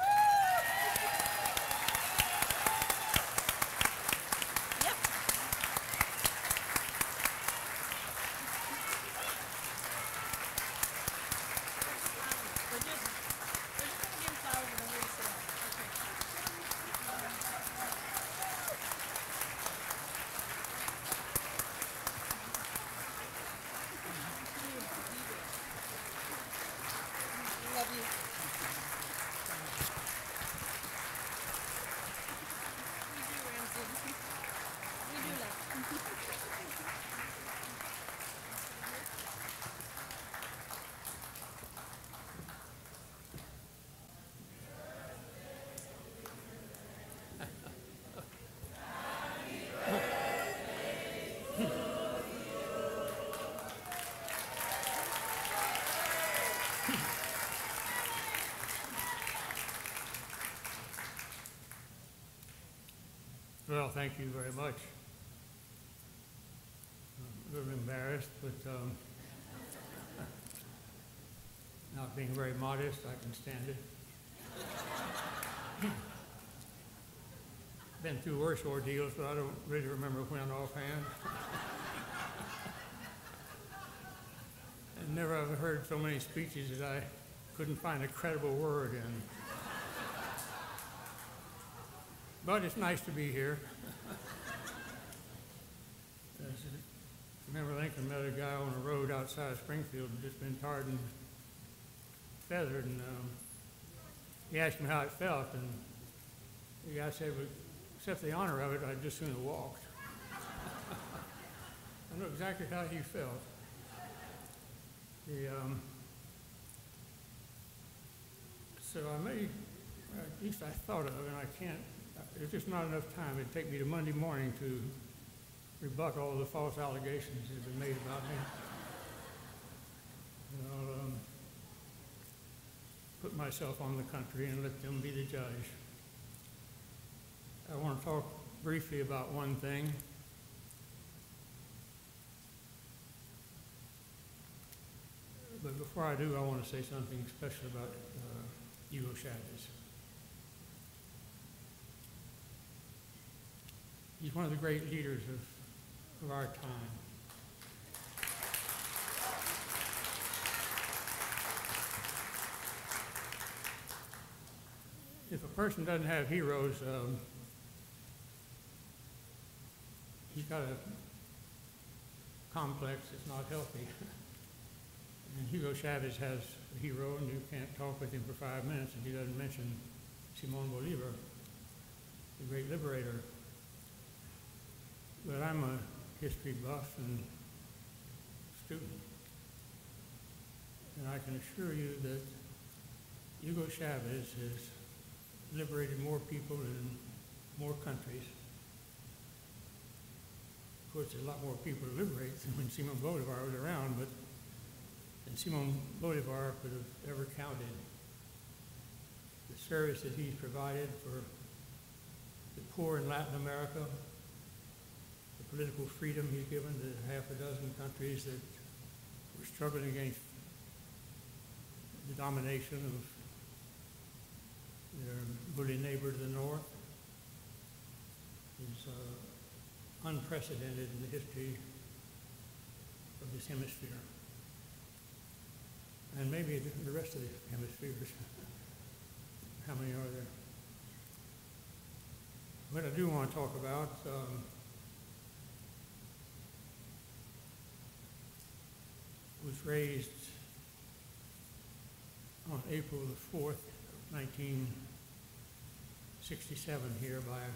Well, thank you very much. I'm a little embarrassed, but not being very modest, I can stand it. Been through worse ordeals, but I don't really remember when offhand. And never have heard so many speeches that I couldn't find a credible word in. But it's nice to be here. I remember Lincoln met a guy on the road outside of Springfield who'd just been tarred and feathered, and he asked him how it felt, and the guy said, well, except the honor of it, I'd just sooner walked. I know exactly how he felt. So I may, at least I thought of, and I can't, there's just not enough time. It'd take me to Monday morning to rebut all the false allegations that have been made about me. I'll put myself on the country and let them be the judge. I want to talk briefly about one thing. But before I do, I want to say something special about Hugo Chavez. He's one of the great leaders of our time. If a person doesn't have heroes, he's got a complex that's not healthy. And Hugo Chavez has a hero, and you can't talk with him for 5 minutes if he doesn't mention Simón Bolívar. the great liberator. But I'm a history buff and student. And I can assure you that Hugo Chavez has liberated more people in more countries. Of course, there's a lot more people to liberate than when Simon Bolivar was around, but than Simon Bolivar could have ever counted. The service that he's provided for the poor in Latin America, the political freedom he's given to half a dozen countries that were struggling against the domination of their bully neighbor to the north, is unprecedented in the history of this hemisphere. And maybe the rest of the hemispheres. How many are there? What I do want to talk about was raised on April the 4th, 1967 here by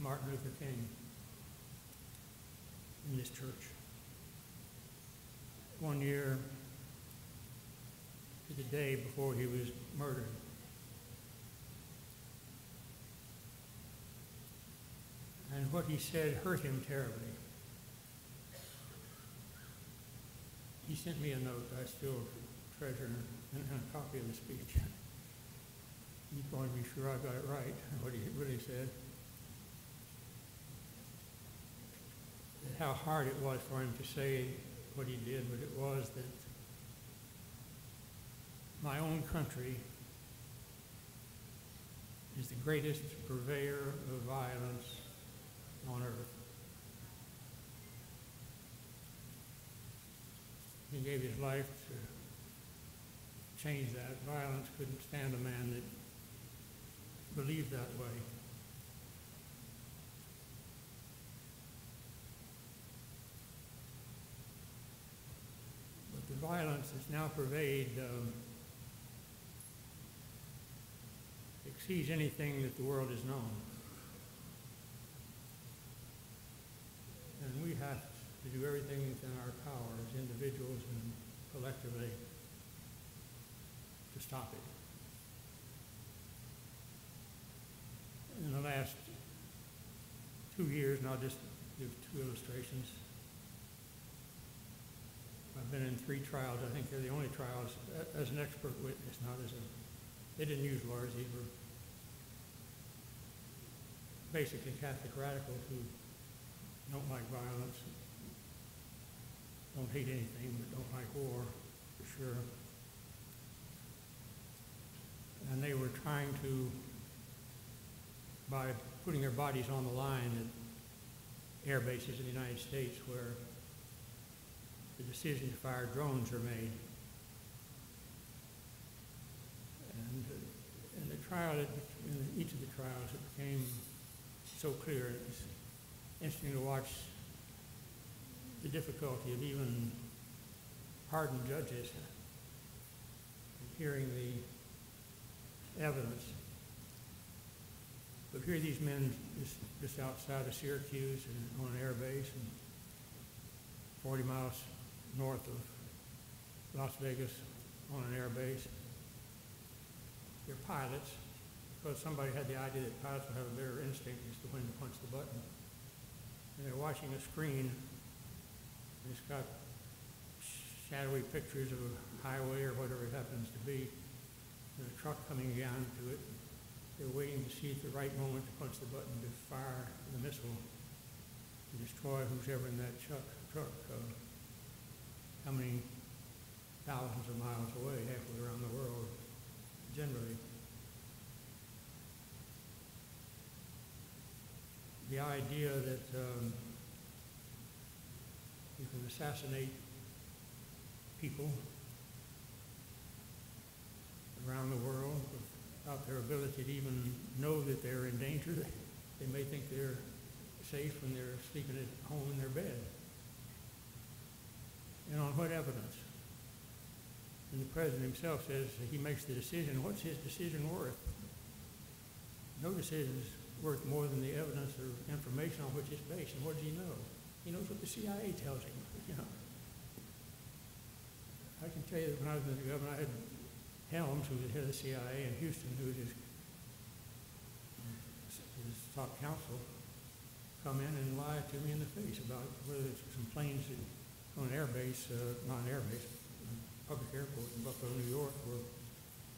Martin Luther King in this church. 1 year to the day before he was murdered. And what he said hurt him terribly. He sent me a note I still treasure and a copy of the speech. He wanted to be sure I got it right, what he really said. And how hard it was for him to say what he did, but it was that my own country is the greatest purveyor of violence on earth. He gave his life to change that. Violence couldn't stand a man that believed that way. But the violence that's now pervade exceeds anything that the world has known. And we have to do everything within our power as individuals and collectively to stop it. In the last 2 years, and I'll just give 2 illustrations. I've been in 3 trials. I think they're the only trials as an expert witness, not as a, they didn't use lawyers. These were basically Catholic radicals who don't like violence, don't hate anything, but don't like war, for sure. And they were trying to, by putting their bodies on the line at air bases in the United States where the decision to fire drones are made. And in the trial, in each of the trials, it became so clear. It's interesting to watch the difficulty of even hardened judges hearing the evidence. But here these men just outside of Syracuse and on an air base and 40 miles north of Las Vegas on an air base. They're pilots, because somebody had the idea that pilots would have a better instinct as to when to punch the button. And they're watching a screen, and it's got shadowy pictures of a highway or whatever it happens to be, and a truck coming down to it. They're waiting to see at the right moment to punch the button to fire the missile to destroy who's ever in that truck. How many thousands of miles away, halfway around the world, generally. The idea that you can assassinate people around the world without their ability to even know that they're in danger. They may think they're safe when they're sleeping at home in their bed. And on what evidence? And the president himself says he makes the decision. What's his decision worth? No decisions worth more than the evidence or information on which it's based. And what does he know? He knows what the CIA tells him, you know. I can tell you that when I was the governor, I had Helms, who was the head of the CIA, and Houston, who was his top counsel, come in and lie to me in the face about whether some planes on an air base, not an air base, a public airport in Buffalo, New York, were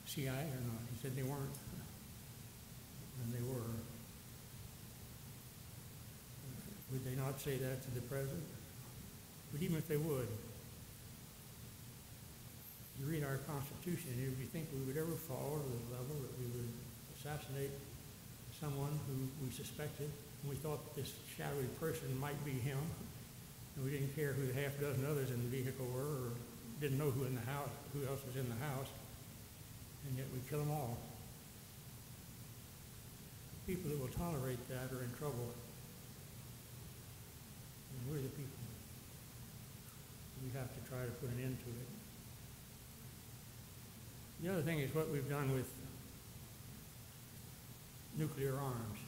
CIA or not. He said they weren't, and they were. Would they not say that to the president? But even if they would, you read our Constitution, and if you think we would ever fall to the level that we would assassinate someone who we suspected, and we thought this shadowy person might be him, and we didn't care who the half dozen others in the vehicle were, or didn't know who else was in the house, and yet we kill them all. People that will tolerate that are in trouble. And we're the people. We have to try to put an end to it. The other thing is what we've done with nuclear arms.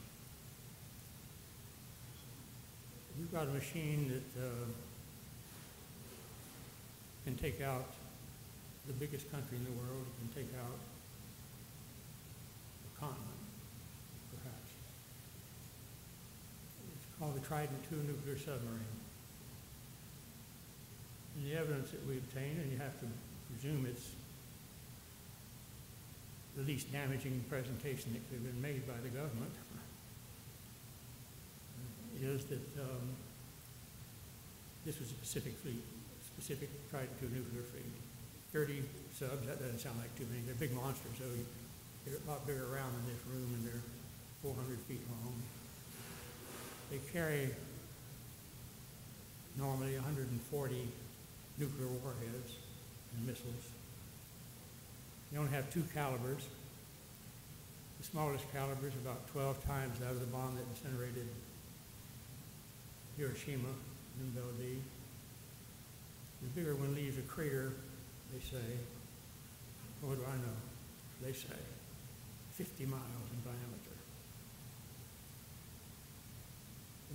We've got a machine that can take out the biggest country in the world. It can take out the continent, perhaps. It's called the Trident II nuclear submarine. And the evidence that we obtain, and you have to presume it's the least damaging presentation that could have been made by the government, is that this was a Pacific fleet, Pacific Trident II nuclear fleet. 30 subs, that doesn't sound like too many. They're big monsters, so they're a lot bigger around in this room, and they're 400 feet long. They carry normally 140 nuclear warheads and missiles. They only have 2 calibers. The smallest caliber is about 12 times that of the bomb that incinerated Hiroshima and Belle. The bigger one leaves a crater, they say, what do I know? They say 50 miles in diameter.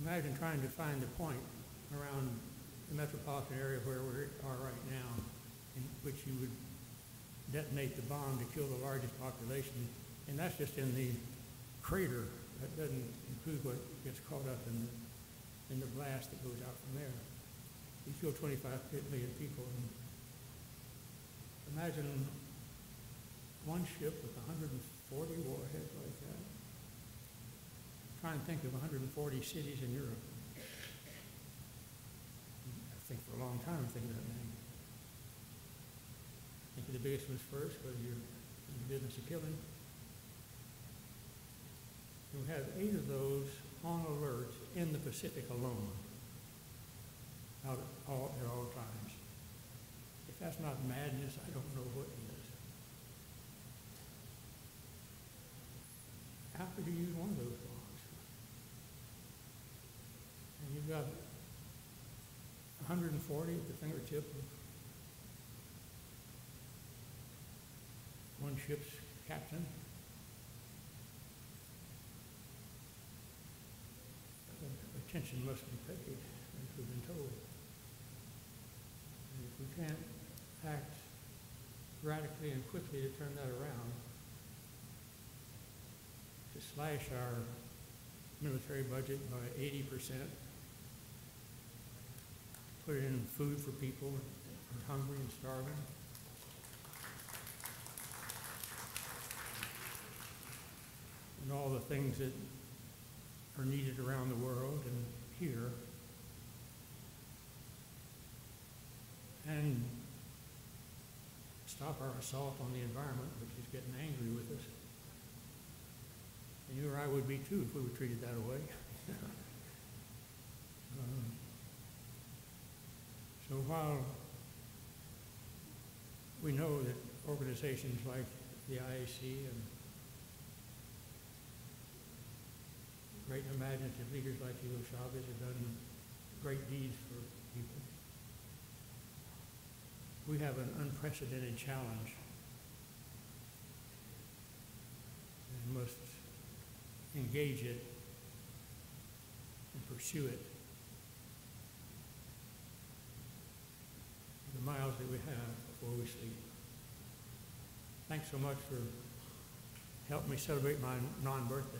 Imagine trying to find the point around the metropolitan area where we are right now, in which you would detonate the bomb to kill the largest population, and that's just in the crater. That doesn't include what gets caught up in the blast that goes out from there. You kill 25 million people. And imagine one ship with 140 warheads like that. Try and think of 140 cities in Europe. I think for a long time I'm thinking that name. Think of the biggest ones first, whether you're in the business of killing. And we have 8 of those on alert in the Pacific alone, at all times. If that's not madness, I don't know what is. How could you use one of those bombs? And you've got 140 at the fingertip of one ship's captain. Attention must be paid, as we've been told. And if we can't act radically and quickly to turn that around, to slash our military budget by 80%, put it in food for people who are hungry and starving, and all the things that are needed around the world and here, and stop our assault on the environment, which is getting angry with us. And you or I would be too if we were treated that way. So while we know that organizations like the IAC and great and imaginative leaders like Hugo Chavez have done great deeds for people, we have an unprecedented challenge and must engage it and pursue it. The miles that we have before we sleep. Thanks so much for helping me celebrate my non-birthday.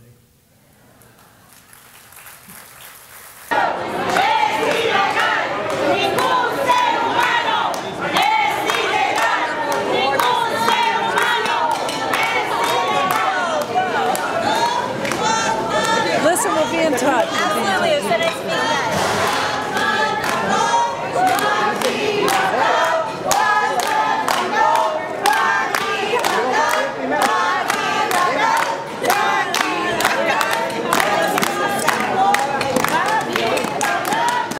Listen, we'll be in touch. Absolutely. It was so nice to meet you guys.